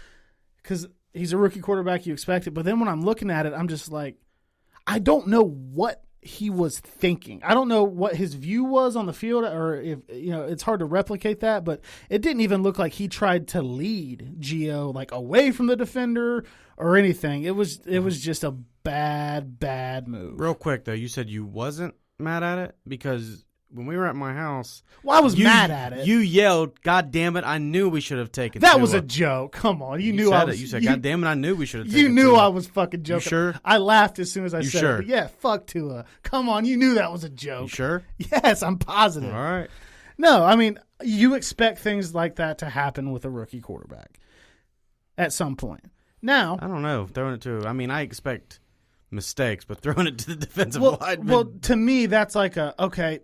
because he's a rookie quarterback, you expect it. But then when I'm looking at it, I'm just like, I don't know what he was thinking. I don't know what his view was on the field, or if it's hard to replicate that, but it didn't even look like he tried to lead Gio like away from the defender or anything. It was just a bad move. Real quick though, you said you wasn't mad at it because when we were at my house, well, I was mad at it. You yelled, "God damn it! I knew we should have taken." That was a joke. Come on, you knew I was. You said, "God damn it! I knew we should have." taken You knew I was fucking joking. You sure? I laughed as soon as I said sure? it. But yeah, fuck Tua. Come on, you knew that was a joke. You sure? Yes, I'm positive. All right. No, I mean, you expect things like that to happen with a rookie quarterback at some point. Now, I don't know. Throwing it to, I expect mistakes, but throwing it to the defensive lineman. Well, to me, that's like okay,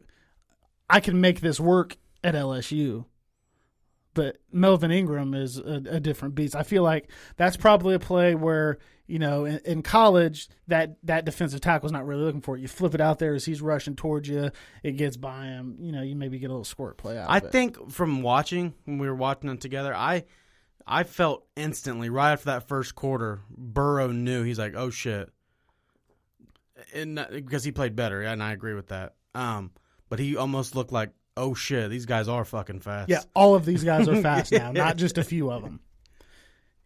I can make this work at LSU, but Melvin Ingram is a different beast. I feel like that's probably a play where, in college, that defensive tackle's not really looking for it. You flip it out there as he's rushing towards you, it gets by him. You maybe get a little squirt play out of it. I think from watching, when we were watching it together, I felt instantly, right after that first quarter, Burrow knew. He's like, oh, shit. Because he played better, and I agree with that. But he almost looked like, oh, shit, these guys are fucking fast. Yeah, all of these guys are fast now, not just a few of them.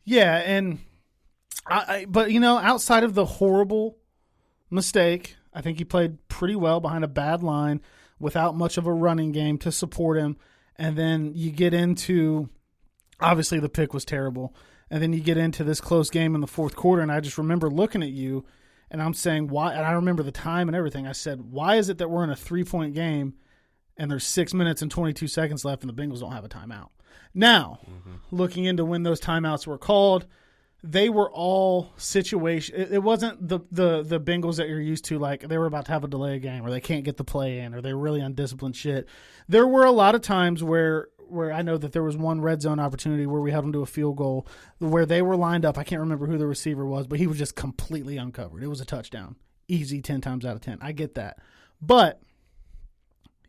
Yeah, and but outside of the horrible mistake, I think he played pretty well behind a bad line without much of a running game to support him. And then you get into, obviously the pick was terrible, and then you get into this close game in the fourth quarter, and I just remember looking at you, and I'm saying, why? And I remember the time and everything. I said, why is it that we're in a 3-point game and there's 6 minutes and 22 seconds left and the Bengals don't have a timeout? Now, looking into when those timeouts were called, they were all situation. It wasn't the Bengals that you're used to, like they were about to have a delay game or they can't get the play in or they're really undisciplined shit. There were a lot of times where I know that there was one red zone opportunity where we held them to a field goal where they were lined up. I can't remember who the receiver was, but he was just completely uncovered. It was a touchdown. Easy 10 times out of 10. I get that. But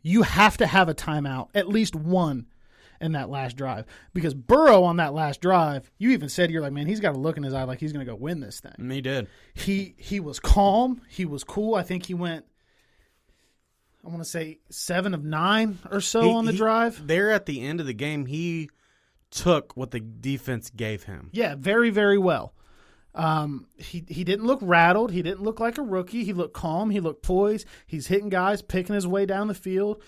you have to have a timeout, at least one, in that last drive. Because Burrow on that last drive, you even said, you're like, man, he's got a look in his eye like he's going to go win this thing. And he did. He was calm. He was cool. I think he went, I want to say 7 of 9 or so on the drive. There at the end of the game, he took what the defense gave him. Yeah, very, very well. He didn't look rattled. He didn't look like a rookie. He looked calm. He looked poised. He's hitting guys, picking his way down the field.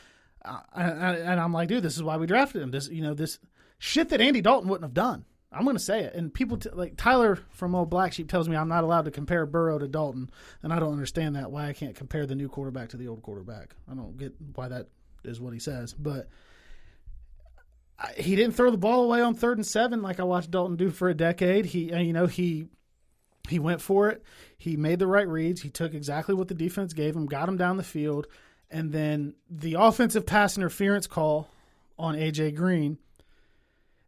And I'm like, dude, this is why we drafted him. This shit that Andy Dalton wouldn't have done. I'm going to say it. And people like Tyler from Old Black Sheep tells me I'm not allowed to compare Burrow to Dalton, and I don't understand that, why I can't compare the new quarterback to the old quarterback. I don't get why that is what he says. But he didn't throw the ball away on 3rd and 7 like I watched Dalton do for a decade. He went for it. He made the right reads. He took exactly what the defense gave him, got him down the field. And then the offensive pass interference call on A.J. Green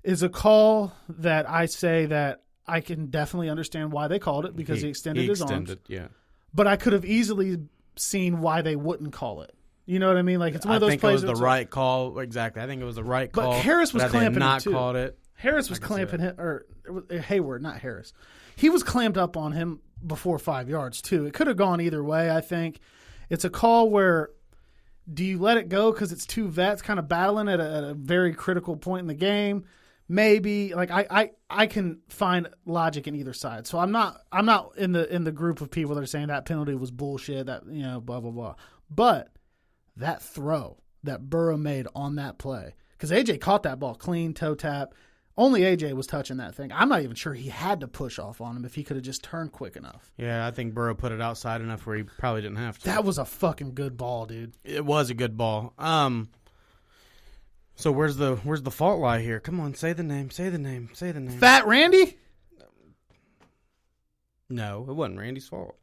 is a call that I say that I can definitely understand why they called it, because he extended his arms. Yeah. But I could have easily seen why they wouldn't call it. You know what I mean? Like, it's one of those plays. I think it was the right call. Exactly. I think it was the right call. But Harris was clamping him too. Called it. Harris was clamping him, or Hayward, not Harris. He was clamped up on him before 5 yards too. It could have gone either way. I think it's a call where, do you let it go because it's two vets kind of battling at a very critical point in the game? Maybe. Like, I can find logic in either side. So I'm not in the group of people that are saying that penalty was bullshit, that, blah blah blah. But that throw that Burrow made on that play, because AJ caught that ball clean, toe tap. Only AJ was touching that thing. I'm not even sure he had to push off on him if he could have just turned quick enough. Yeah, I think Burrow put it outside enough where he probably didn't have to. That was a fucking good ball, dude. It was a good ball. So where's the fault lie here? Come on, say the name. Fat Randy? No, it wasn't Randy's fault.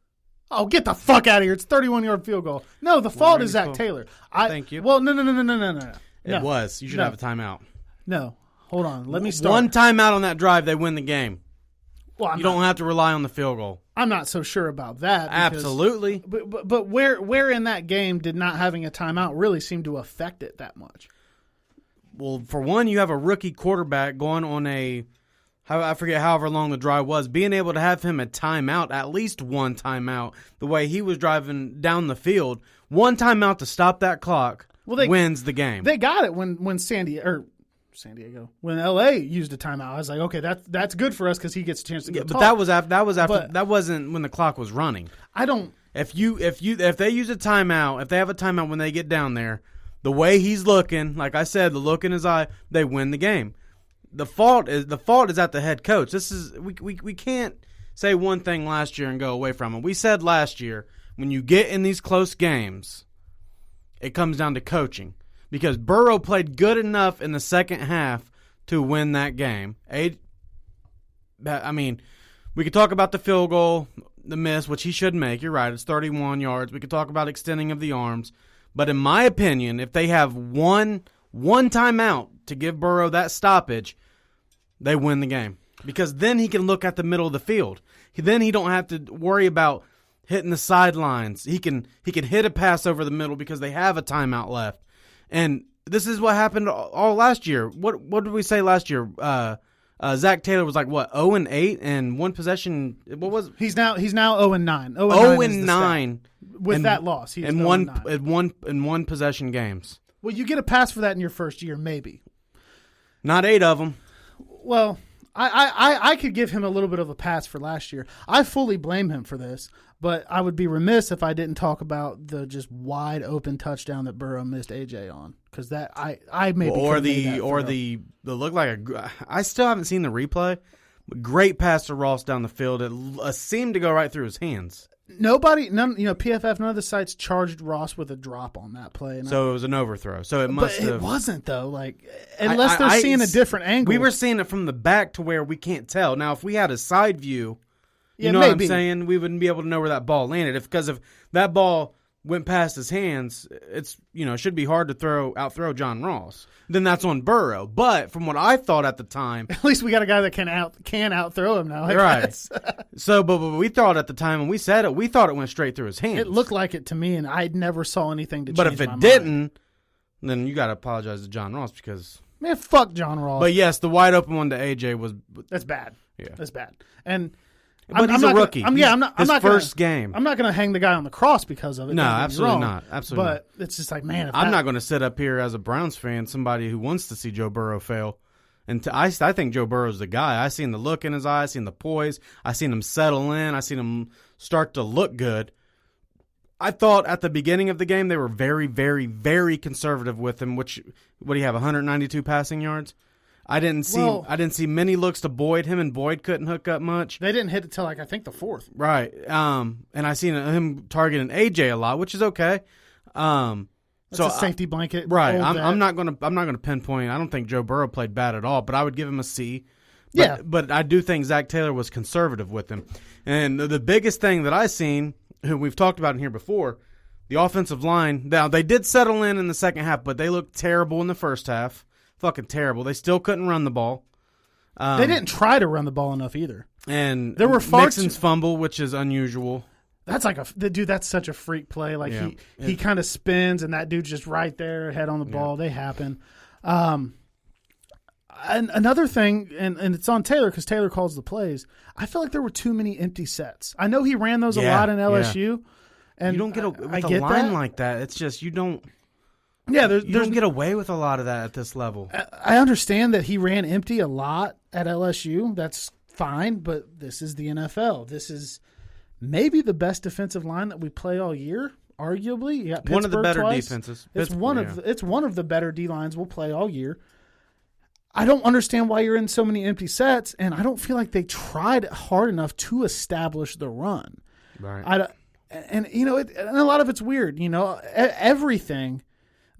Oh, get the fuck out of here. It's a 31-yard field goal. No, the fault is Zach Taylor. Thank you. Well, no. It was. You should have a timeout. No. Hold on. Let me start. One timeout on that drive, they win the game. Well, you don't have to rely on the field goal. I'm not so sure about that. Absolutely. But where in that game did not having a timeout really seem to affect it that much? Well, for one, you have a rookie quarterback going on I forget however long the drive was, being able to have him a timeout, at least one timeout, the way he was driving down the field, one timeout to stop that clock wins the game. They got it when San Diego, when LA used a timeout. I was like, okay, that's good for us because he gets a chance to get. But that was after that wasn't when the clock was running. I don't. If they use a timeout, if they have a timeout when they get down there, the way he's looking, like I said, the look in his eye, they win the game. The fault is at the head coach. This is we can't say one thing last year and go away from it. We said last year, when you get in these close games, it comes down to coaching. Because Burrow played good enough in the second half to win that game. I mean, we could talk about the field goal, the miss, which he should make. You're right. It's 31 yards. We could talk about extending of the arms. But in my opinion, if they have one timeout to give Burrow that stoppage, they win the game. Because then he can look at the middle of the field. Then he don't have to worry about hitting the sidelines. He can hit a pass over the middle because they have a timeout left. And this is what happened all last year. What did we say last year? Zach Taylor was like, what, 0-8 and one possession. What was it? He's now 0-9. 0-9 with that loss. He's in one possession games. Well, you get a pass for that in your first year, maybe. Not 8 of them. Well, I could give him a little bit of a pass for last year. I fully blame him for this, but I would be remiss if I didn't talk about the just wide open touchdown that Burrow missed AJ on, because that I maybe the look like I still haven't seen the replay. Great pass to Ross down the field. It seemed to go right through his hands. PFF, none of the sites charged Ross with a drop on that play. So it was an overthrow. So it must have. It wasn't, though. Like, unless they're seeing a different angle. We were seeing it from the back to where we can't tell. Now, if we had a side view, you know maybe. what I'm saying? We wouldn't be able to know where that ball landed. Because if that ball went past his hands, it should be hard to outthrow John Ross. Then that's on Burrow. But from what I thought at the time, at least we got a guy that can outthrow him now. Right. So, but we thought at the time when we said it, we thought it went straight through his hands. It looked like it to me, and I never saw anything to change my mind. But if it didn't, then you got to apologize to John Ross because man, fuck John Ross. But yes, the wide open one to AJ was that's bad. Yeah, that's bad. And but he's a rookie. First game. I'm not going to hang the guy on the cross because of it. No, absolutely not. Absolutely not. But it's just like, man. I'm not going to sit up here as a Browns fan, somebody who wants to see Joe Burrow fail. And I think Joe Burrow's the guy. I seen the look in his eye. I seen the poise. I seen him settle in. I seen him start to look good. I thought at the beginning of the game they were very, very, very conservative with him. What do you have? 192 passing yards. I didn't see many looks to Boyd. Him and Boyd couldn't hook up much. They didn't hit it till I think the fourth. Right. And I seen him targeting AJ a lot, which is okay. That's a safety blanket. Right. I'm not gonna pinpoint. I don't think Joe Burrow played bad at all, but I would give him a C. But I do think Zach Taylor was conservative with him. And the biggest thing that I seen, who we've talked about in here before, the offensive line. Now they did settle in the second half, but they looked terrible in the first half. Fucking terrible. They still couldn't run the ball. They didn't try to run the ball enough either. And there were Mixon's fumble, which is unusual. That's like that's such a freak play. Like he kind of spins, and that dude's just right there, head on the ball. They happen. And another thing, and it's on Taylor because Taylor calls the plays. I feel like there were too many empty sets. I know he ran those a lot in LSU. And you don't get with a line like that. It's just you don't. Yeah, you don't get away with a lot of that at this level. I understand that he ran empty a lot at LSU. That's fine, but this is the NFL. This is maybe the best defensive line that we play all year, arguably. You got one of the better twice. defenses. It's one of the better D lines we'll play all year. I don't understand why you're in so many empty sets, and I don't feel like they tried hard enough to establish the run. Right. And a lot of it's weird. Everything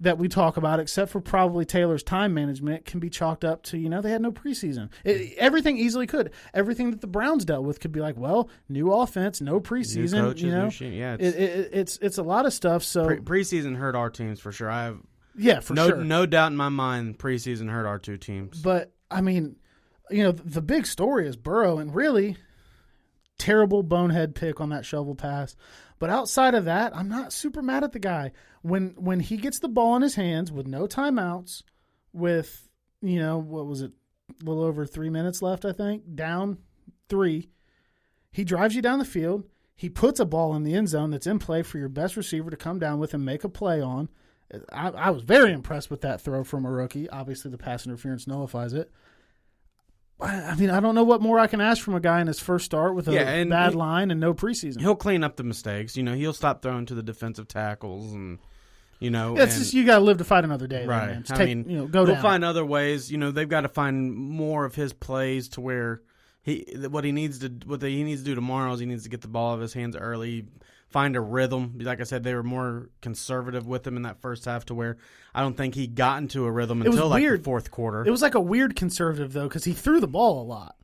that we talk about, except for probably Taylor's time management, can be chalked up to, they had no preseason. Everything easily could. Everything that the Browns dealt with could be like, well, new offense, no preseason. New coaches, new yeah, it's a lot of stuff. So preseason hurt our teams for sure. Sure. No doubt in my mind, preseason hurt our two teams. But I mean, the big story is Burrow, and really terrible bonehead pick on that shovel pass. But outside of that, I'm not super mad at the guy. When he gets the ball in his hands with no timeouts, with, what was it, a little over 3 minutes left, I think, down 3, he drives you down the field. He puts a ball in the end zone that's in play for your best receiver to come down with and make a play on. I was very impressed with that throw from a rookie. Obviously, the pass interference nullifies it. I mean, I don't know what more I can ask from a guy in his first start with a bad line and no preseason. He'll clean up the mistakes. He'll stop throwing to the defensive tackles and, It's just, you got to live to fight another day. Right. There, man. Go he'll down. find other ways. They've got to find more of his plays to where what he needs to do tomorrow is he needs to get the ball out of his hands early, find a rhythm. Like I said, they were more conservative with him in that first half to where I don't think he got into a rhythm until like the fourth quarter. It was like a weird conservative, though, because he threw the ball a lot.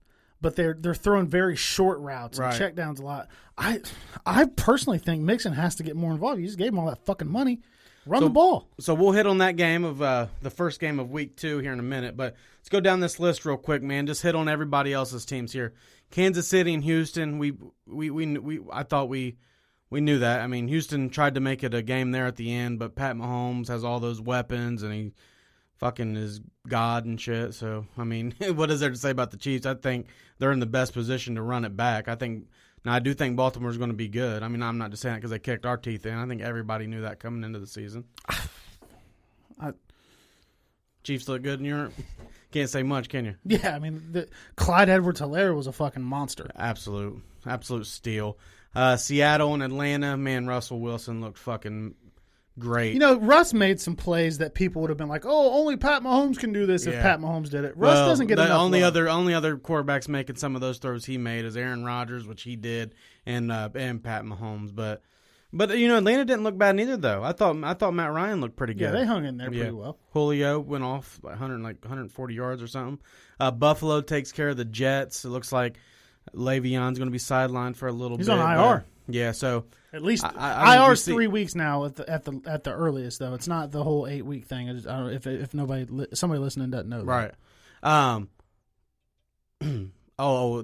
But they're throwing very short routes and checkdowns a lot. I personally think Mixon has to get more involved. You just gave him all that fucking money. Run the ball. So we'll hit on that game of the first game of week 2 here in a minute. But let's go down this list real quick, man. Just hit on everybody else's teams here. Kansas City and Houston. I thought we knew that. I mean, Houston tried to make it a game there at the end, but Pat Mahomes has all those weapons and he fucking is God and shit. So, I mean, what is there to say about the Chiefs? I think they're in the best position to run it back. I do think Baltimore's going to be good. I mean, I'm not just saying that because they kicked our teeth in. I think everybody knew that coming into the season. Chiefs look good in Europe. Can't say much, can you? Yeah, I mean, Clyde Edwards-Helaire was a fucking monster. Absolute steal. Seattle and Atlanta, man, Russell Wilson looked fucking great. Russ made some plays that people would have been like, "Oh, only Pat Mahomes can do this." If Pat Mahomes did it, Russ doesn't get enough. The only other quarterbacks making some of those throws he made is Aaron Rodgers, which he did, and Pat Mahomes. But Atlanta didn't look bad neither, though. I thought Matt Ryan looked pretty good. Yeah, they hung in there pretty well. Julio went off 140 yards or something. Buffalo takes care of the Jets. It looks like Le'Veon's going to be sidelined for a little bit. He's on IR. Yeah, so at least IR's 3 weeks now at the earliest, though. It's not the whole 8-week thing. I don't know if somebody listening doesn't know that. Right.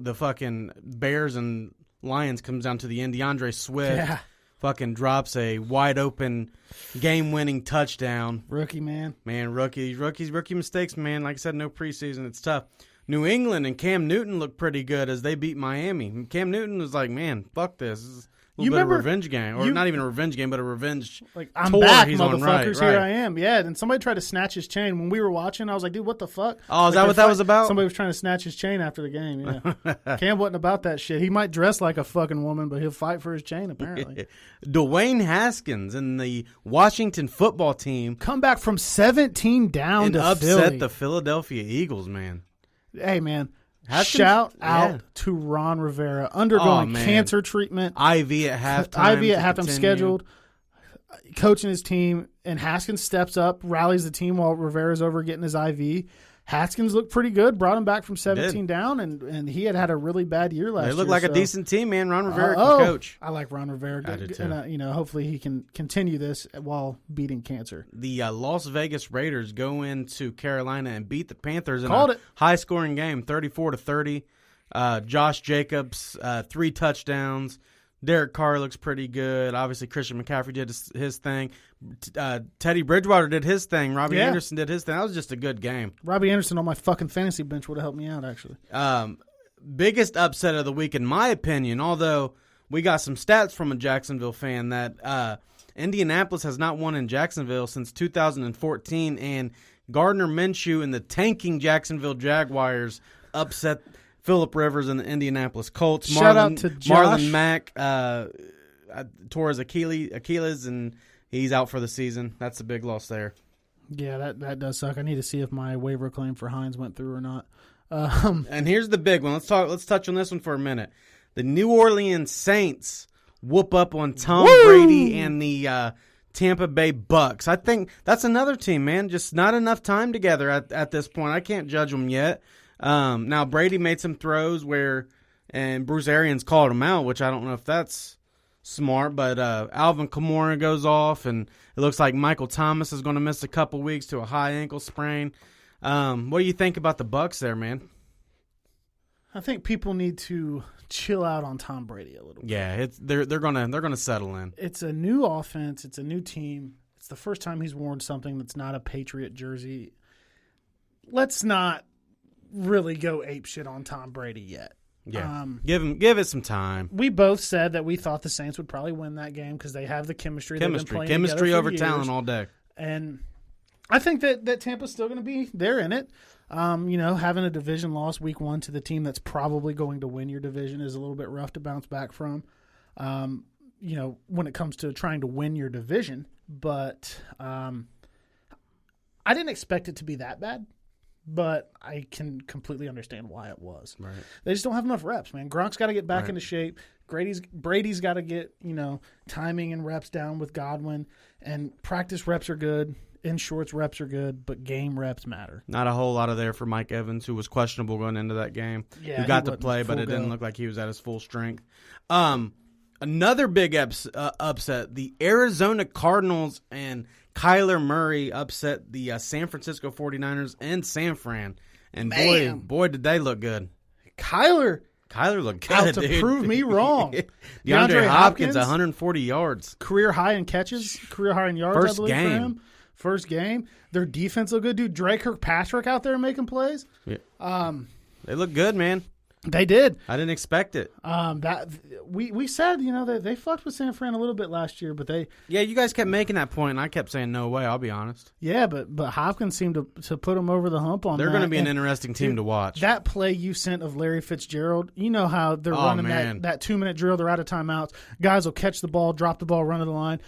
The fucking Bears and Lions comes down to the end. DeAndre Swift fucking drops a wide open game-winning touchdown. Rookie, man. Rookie mistakes, man. Like I said, no preseason. It's tough. New England and Cam Newton looked pretty good as they beat Miami. Cam Newton was like, man, fuck this. This is a little bit of a revenge game. Or not even a revenge game, but a revenge I'm tour back, he's motherfuckers. On. Right. Here I am. Yeah, and somebody tried to snatch his chain. When we were watching, I was like, dude, what the fuck? Oh, is that what that was about? Somebody was trying to snatch his chain after the game, yeah. Cam wasn't about that shit. He might dress like a fucking woman, but he'll fight for his chain, apparently. Dwayne Haskins and the Washington football team come back from 17 down to upset Philly. The Philadelphia Eagles, man. Hey, man. Haskins? Shout out to Ron Rivera, undergoing cancer treatment. IV at halftime. Scheduled, coaching his team, and Haskins steps up, rallies the team while Rivera's over getting his IV. Haskins looked pretty good, brought him back from 17 down, and he had a really bad year last year. They look like a decent team, man. Ron Rivera can coach. I like Ron Rivera. I do too. And, hopefully he can continue this while beating cancer. The Las Vegas Raiders go into Carolina and beat the Panthers in a high-scoring game, 34-30. Josh Jacobs, 3 touchdowns. Derek Carr looks pretty good. Obviously, Christian McCaffrey did his thing. Teddy Bridgewater did his thing. Robbie Anderson did his thing. That was just a good game. Robbie Anderson on my fucking fantasy bench would have helped me out, actually. Biggest upset of the week, in my opinion, although we got some stats from a Jacksonville fan that Indianapolis has not won in Jacksonville since 2014, and Gardner Minshew and the tanking Jacksonville Jaguars upset Phillip Rivers and the Indianapolis Colts. Shout out to Josh. Marlon Mack tore his Achilles, and he's out for the season. That's a big loss there. Yeah, that does suck. I need to see if my waiver claim for Hines went through or not. And here's the big one. Let's touch on this one for a minute. The New Orleans Saints whoop up on Tom Brady and the Tampa Bay Bucks. I think that's another team, man. Just not enough time together at this point. I can't judge them yet. Now, Brady made some throws and Bruce Arians called him out, which I don't know if that's smart, but Alvin Kamara goes off, and it looks like Michael Thomas is going to miss a couple weeks to a high ankle sprain. What do you think about the Bucks there, man? I think people need to chill out on Tom Brady a little bit. Yeah, they're gonna settle in. It's a new offense. It's a new team. It's the first time he's worn something that's not a Patriot jersey. Let's not really go apeshit on Tom Brady yet. Yeah, give it some time. We both said that we thought the Saints would probably win that game because they have the chemistry. Chemistry over talent all day. And I think that Tampa's still going to be there in it. Having a division loss week 1 to the team that's probably going to win your division is a little bit rough to bounce back from. When it comes to trying to win your division, but I didn't expect it to be that bad. But I can completely understand why it was. Right. They just don't have enough reps, man. Gronk's got to get back into shape. Brady's got to get, timing and reps down with Godwin. And practice reps are good. In shorts reps are good, but game reps matter. Not a whole lot of there for Mike Evans, who was questionable going into that game. Yeah, who got to play, but it didn't look like he was at his full strength. Another big upset, the Arizona Cardinals and Kyler Murray upset the San Francisco 49ers and San Fran. And boy, did they look good. Kyler looked good, out to prove me wrong. DeAndre Hopkins, 140 yards. Career high in catches, career high in yards, First I believe, game. for him. First game. Their defense looked good, dude. Drake Kirkpatrick out there making plays. Yeah. They look good, man. They did. I didn't expect it. We said, that they fucked with San Fran a little bit last year, but you guys kept making that point, and I kept saying no way. I'll be honest. Yeah, but Hopkins seemed to put them over the hump on. They're going to be an interesting team to watch. That play you sent of Larry Fitzgerald, you know how they're running that 2-minute drill. They're out of timeouts. Guys will catch the ball, drop the ball, run to the line.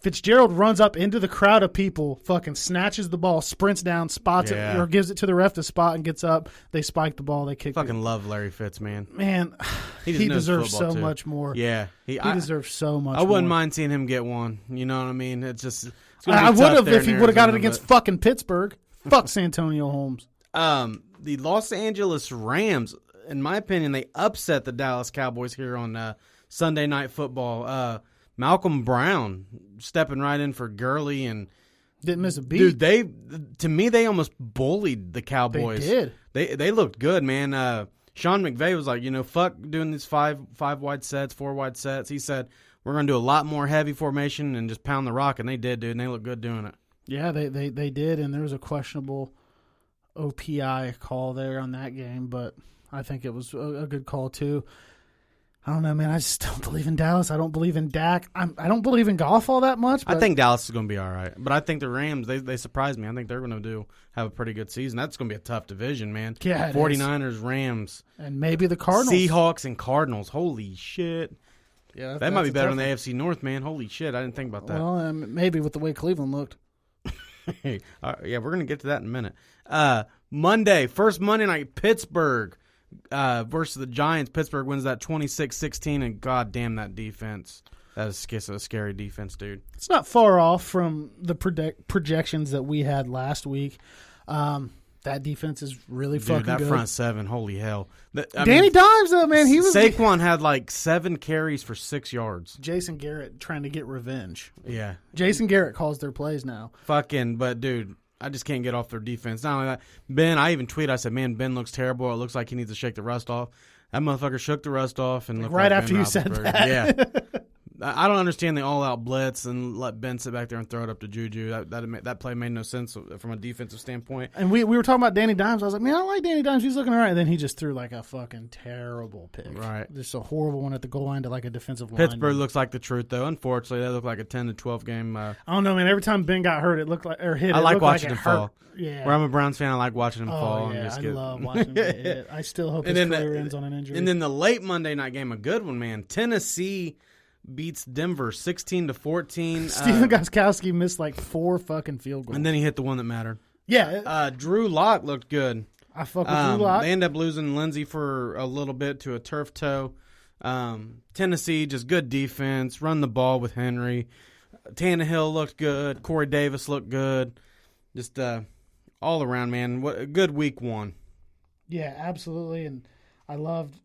Fitzgerald runs up into the crowd of people, fucking snatches the ball, sprints down, spots it, or gives it to the ref to spot and gets up. They spike the ball. They kick it. Fucking love Larry Fitz, man. Man, he deserves so much more. Yeah. He deserves so much more. I wouldn't mind seeing him get one. You know what I mean? It's just... I would have if he would have got it against fucking Pittsburgh. Fuck Santonio Holmes. The Los Angeles Rams, in my opinion, they upset the Dallas Cowboys here on Sunday Night Football. Malcolm Brown stepping right in for Gurley and didn't miss a beat. Dude, they almost bullied the Cowboys. They did. They looked good, man. Sean McVay was like, fuck doing these five wide sets, 4 wide sets. He said we're going to do a lot more heavy formation and just pound the rock, and they did, dude. And they looked good doing it. Yeah, they did, and there was a questionable OPI call there on that game, but I think it was a good call too. I don't know, man. I just don't believe in Dallas. I don't believe in Dak. I don't believe in golf all that much. But I think Dallas is going to be all right. But I think the Rams, they surprised me. I think they're going to have a pretty good season. That's going to be a tough division, man. Yeah, 49ers, Rams. And maybe the Cardinals. Seahawks and Cardinals. Holy shit. Yeah, that might be better than the AFC North, man. Holy shit. I didn't think about that. Well, maybe with the way Cleveland looked. Yeah, we're going to get to that in a minute. Monday, first Monday night, Pittsburgh versus the Giants. Pittsburgh wins that 26-16, and god damn that defense. That is a scary defense, dude. It's not far off from the projections that we had last week. That defense is really fucking good. That front seven, holy hell. Danny Dimes, though, man. Saquon had like 7 carries for 6 yards. Jason Garrett trying to get revenge. Yeah. Jason Garrett calls their plays now. But dude, I just can't get off their defense. Not only that, Ben, I even tweeted, I said, man, Ben looks terrible. It looks like he needs to shake the rust off. That motherfucker shook the rust off and looked right like after Ben you said that. Yeah. I don't understand the all-out blitz and let Ben sit back there and throw it up to Juju. That play made no sense from a defensive standpoint. And we were talking about Danny Dimes. I was like, man, I like Danny Dimes. He's looking all right. And then he just threw like a fucking terrible pick. Right. Just a horrible one at the goal line to like a defensive line. Pittsburgh looks like the truth, though. Unfortunately, they look like a 10-12 game. I don't know, man. Every time Ben got hurt, it looked like or hit. I like watching him hurt. fall. Yeah. Where I'm a Browns fan, I like watching him fall. Yeah, I love watching him get hit. I still hope his career ends on an injury. And then the late Monday night game, a good one, man. Tennessee beats Denver 16-14. Stephen Gostkowski missed like 4 fucking field goals. And then he hit the one that mattered. Yeah. Drew Lock looked good. I fuck with Drew Lock. They end up losing Lindsey for a little bit to a turf toe. Tennessee, just good defense. Run the ball with Henry. Tannehill looked good. Corey Davis looked good. Just all around, man. What a good week 1. Yeah, absolutely. And I loved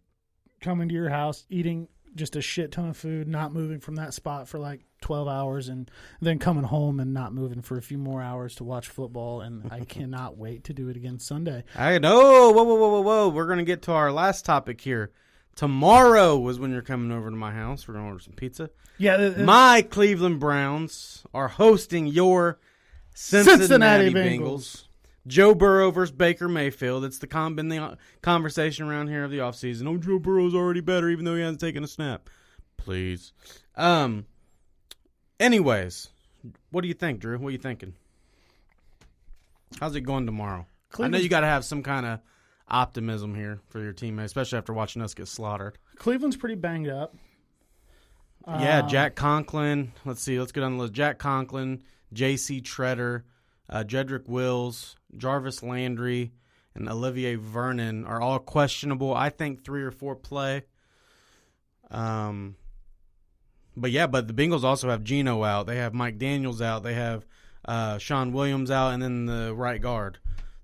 coming to your house, eating just a shit ton of food, not moving from that spot for like 12 hours and then coming home and not moving for a few more hours to watch football, and I cannot wait to do it again Sunday. I know. Whoa. We're going to get to our last topic here. Tomorrow is when you're coming over to my house. We're going to order some pizza. Yeah, my Cleveland Browns are hosting your Cincinnati Bengals. Joe Burrow versus Baker Mayfield. It's been the conversation around here of the offseason. Oh, Joe Burrow's already better even though he hasn't taken a snap. Please. Anyways, what do you think, Drew? What are you thinking? How's it going tomorrow? I know you got to have some kind of optimism here for your teammates, especially after watching us get slaughtered. Cleveland's pretty banged up. Yeah, Jack Conklin. Let's see. Let's get on the list. Jack Conklin, J.C. Treader, Jedrick Wills, Jarvis Landry, and Olivier Vernon are all questionable. I think 3 or 4 play. But the Bengals also have Geno out. They have Mike Daniels out. They have Sean Williams out, and then the right guard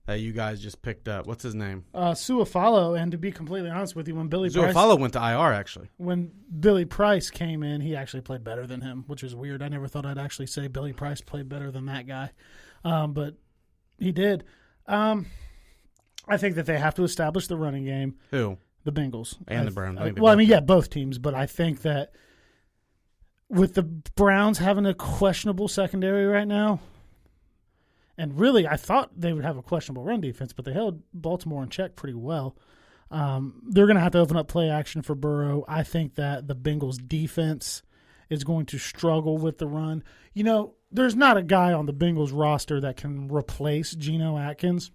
that you guys just picked up. What's his name? Suafalo. And to be completely honest with you, when Suafalo went to IR, actually. When Billy Price came in, he actually played better than him, which is weird. I never thought I'd actually say Billy Price played better than that guy. But he did. I think that they have to establish the running game. Who? The Bengals. And the Browns. Both teams. But I think that with the Browns having a questionable secondary right now, and really I thought they would have a questionable run defense, but they held Baltimore in check pretty well. They're going to have to open up play action for Burrow. I think that the Bengals defense is going to struggle with the run. You know, there's not a guy on the Bengals roster that can replace Geno Atkins.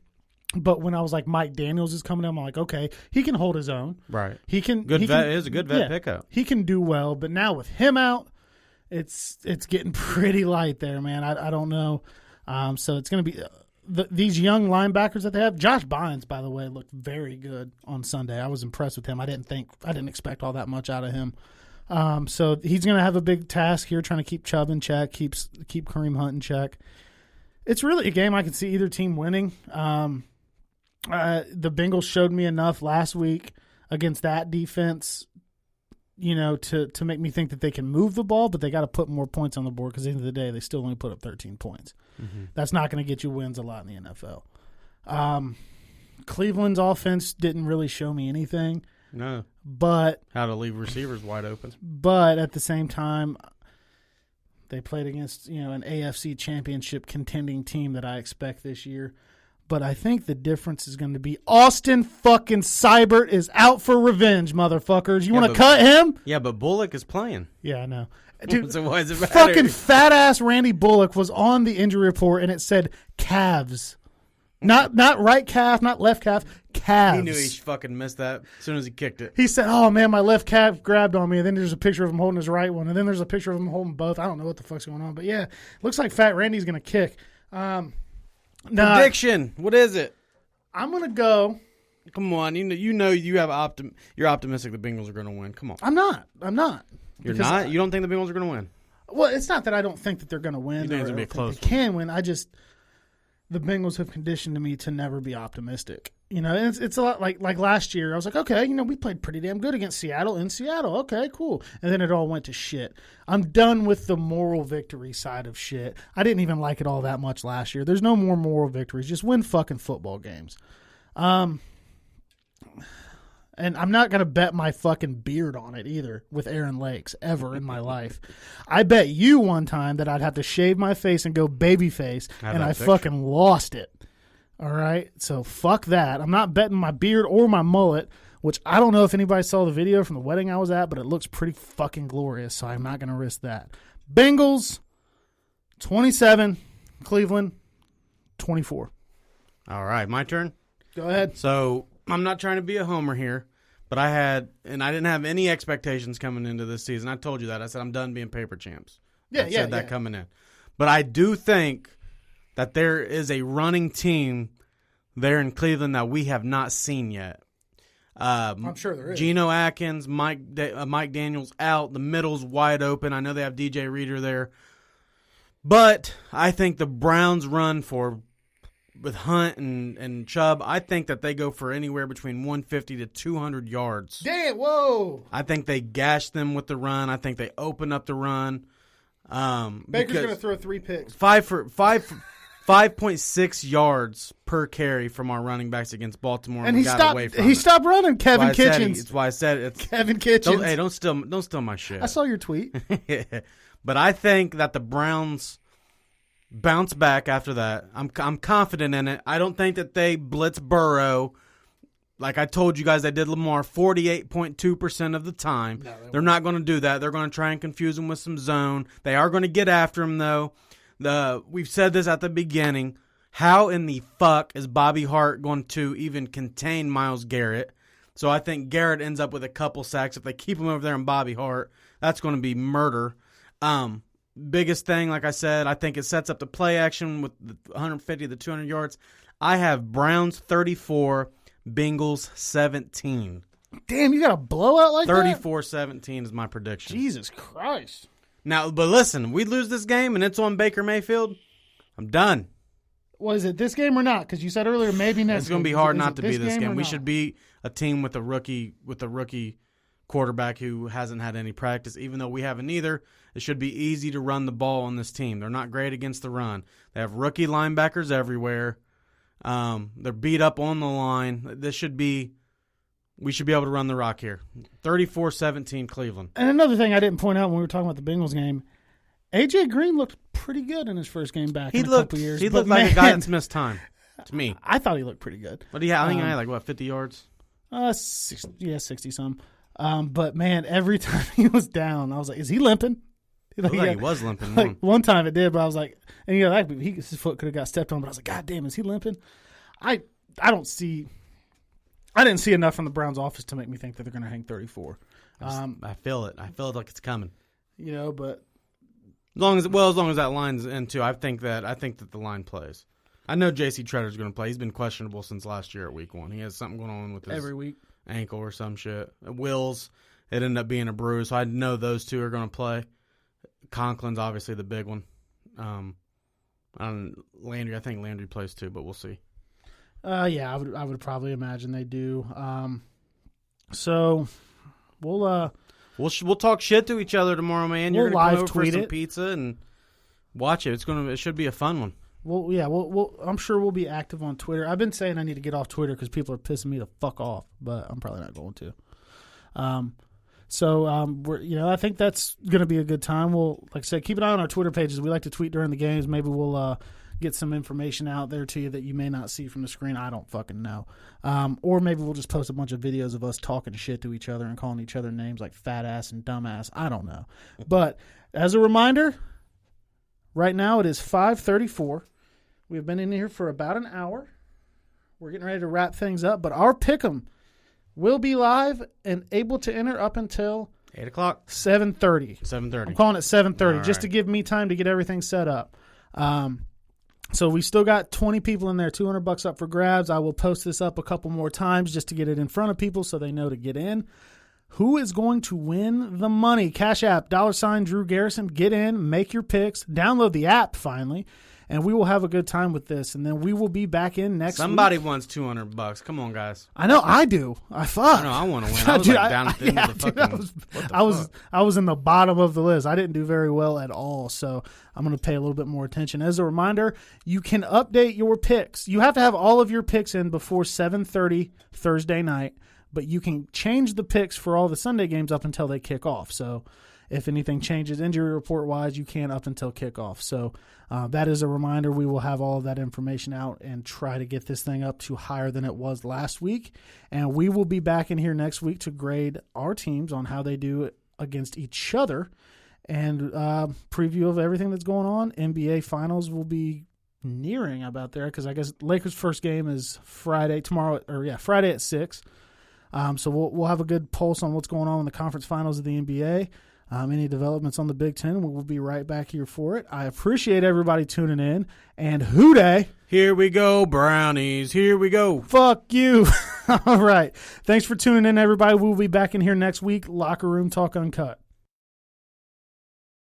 But when I was like, Mike Daniels is coming in, I'm like, okay, he can hold his own. Right. He can. It is a good vet pickup. He can do well. But now with him out, it's getting pretty light there, man. I don't know. So it's going to be these young linebackers that they have. Josh Bynes, by the way, looked very good on Sunday. I was impressed with him. I didn't expect all that much out of him. So he's going to have a big task here, trying to keep Chubb in check, keep Kareem Hunt in check. It's really a game I can see either team winning. The Bengals showed me enough last week against that defense, you know, to make me think that they can move the ball, but they got to put more points on the board because at the end of the day, they still only put up 13 points. Mm-hmm. That's not going to get you wins a lot in the NFL. Cleveland's offense didn't really show me anything. No. But how to leave receivers wide open. But at the same time, they played against, you know, an AFC championship contending team that I expect this year. But I think the difference is going to be Austin fucking Seibert is out for revenge, motherfuckers. You want to cut him? Yeah, but Bullock is playing. Yeah, I know. Dude, so why does it matter? Fucking fat-ass Randy Bullock was on the injury report, and it said calves. Not right calf, not left calf, calves. He knew he fucking missed that as soon as he kicked it. He said, oh, man, my left calf grabbed on me, and then there's a picture of him holding his right one, and then there's a picture of him holding both. I don't know what the fuck's going on, but yeah, looks like Fat Randy's going to kick. Prediction. What is it? I'm going to go. Come on. You know you're optimistic the Bengals are going to win. Come on. I'm not. You're not? You don't think the Bengals are going to win? Well, it's not that I don't think that they're going to win. You think it's going to be a close one? They can win. The Bengals have conditioned me to never be optimistic. You know, it's a lot like last year. I was like, okay, you know, we played pretty damn good against Seattle in Seattle. Okay, cool. And then it all went to shit. I'm done with the moral victory side of shit. I didn't even like it all that much last year. There's no more moral victories. Just win fucking football games. And I'm not going to bet my fucking beard on it either with Aaron Lakes ever in my life. I bet you one time that I'd have to shave my face and go baby face, and I fucking lost it. All right? So fuck that. I'm not betting my beard or my mullet, which I don't know if anybody saw the video from the wedding I was at, but it looks pretty fucking glorious, so I'm not going to risk that. Bengals, 27. Cleveland, 24. All right, my turn? Go ahead. So I'm not trying to be a homer here, but I didn't have any expectations coming into this season. I told you that. I said I'm done being paper champs. I said that coming in. But I do think that there is a running team there in Cleveland that we have not seen yet. I'm sure there is. Geno Atkins, Mike Daniels out. The middle's wide open. I know they have DJ Reader there. But I think the Browns run with Hunt and Chubb, I think that they go for anywhere between 150 to 200 yards. Damn, whoa. I think they gash them with the run. I think they open up the run. Baker's going to throw 3 picks. 5.6 yards per carry from our running backs against Baltimore, and we he got stopped. away from He it. stopped running. Kevin Kitchens. That's why I said it's Kevin Kitchens. Don't steal my shit. I saw your tweet. But I think that the Browns bounce back after that. I'm confident in it. I don't think that they blitz Burrow. Like I told you guys, they did Lamar 48.2% of the time. No, they're not going to do that. They're going to try and confuse him with some zone. They are going to get after him, though. We've said this at the beginning. How in the fuck is Bobby Hart going to even contain Myles Garrett? So I think Garrett ends up with a couple sacks. If they keep him over there in Bobby Hart, that's going to be murder. Biggest thing, like I said, I think it sets up the play action with the 150 to 200 yards. I have Browns 34, Bengals 17. Damn, you got a blowout like 34-17 is my prediction. Jesus Christ. Now, but listen, we lose this game and it's on Baker Mayfield, I'm done. Was it this game or not? Because you said earlier maybe next. It's going to be hard not to be this game. We not? should be a team with a rookie quarterback who hasn't had any practice. Even though we haven't either, it should be easy to run the ball on this team. They're not great against the run. They have rookie linebackers everywhere. They're beat up on the line. We should be able to run the rock here. 34-17 Cleveland. And another thing I didn't point out when we were talking about the Bengals game, A.J. Green looked pretty good in his first game back in a couple years. He looked like a guy that's missed time to me. I thought he looked pretty good. But I think I had 50 yards? 60-some. But, man, every time he was down, I was like, is he limping? He was limping. One time it did, but I was like, and his foot could have got stepped on, but I was like, God damn, is he limping? I didn't see enough from the Browns office to make me think that they're going to hang 34. I feel it. I feel it like it's coming. But as long as that line's in too, I think that the line plays. I know J.C. Tretter's going to play. He's been questionable since last year at week 1. He has something going on with his every week ankle or some shit. Wills, it ended up being a bruise, so I know those two are going to play. Conklin's obviously the big one. Landry, I think Landry plays too, but we'll see. Yeah, I would probably imagine they do. So we'll talk shit to each other tomorrow, man. You're we'll gonna live come over tweet for some it. pizza and watch it. It should be a fun one. Well, yeah, I'm sure we'll be active on Twitter. I've been saying I need to get off Twitter because people are pissing me the fuck off, but I'm probably not going to. I think that's going to be a good time. We'll, like I said, keep an eye on our Twitter pages. We like to tweet during the games. Maybe we'll get some information out there to you that you may not see from the screen. I don't fucking know. Or maybe we'll just post a bunch of videos of us talking shit to each other and calling each other names like fat ass and dumbass. I don't know. But as a reminder, right now it is 5:34. We've been in here for about an hour. We're getting ready to wrap things up, but our pick'em will be live and able to enter up until 8 o'clock. 7:30. 7:30. I'm calling it 7:30 just right. to give me time to get everything set up. So we still got 20 people in there, $200 up for grabs. I will post this up a couple more times just to get it in front of people so they know to get in. Who is going to win the money? Cash App, $ Drew Garrison. Get in, make your picks, download the app finally, and we will have a good time with this. And then we will be back in next Somebody week. wants $200. Come on, guys. I know, I do. I fuck. I know, I want to win. I was down at the end of the fucking. I was in the bottom of the list. I didn't do very well at all, so I'm going to pay a little bit more attention. As a reminder, you can update your picks. You have to have all of your picks in before 7:30 Thursday night, but you can change the picks for all the Sunday games up until they kick off. So if anything changes injury report-wise, you can up until kickoff. So that is a reminder. We will have all of that information out and try to get this thing up to higher than it was last week. And we will be back in here next week to grade our teams on how they do against each other and preview of everything that's going on. NBA Finals will be nearing about there because I guess Lakers' first game is Friday at 6. So we'll have a good pulse on what's going on in the conference finals of the NBA. Any developments on the Big Ten, we will be right back here for it. I appreciate everybody tuning in. And Hooday. Here we go, Brownies. Here we go. Fuck you. All right. Thanks for tuning in, everybody. We'll be back in here next week. Locker Room Talk Uncut.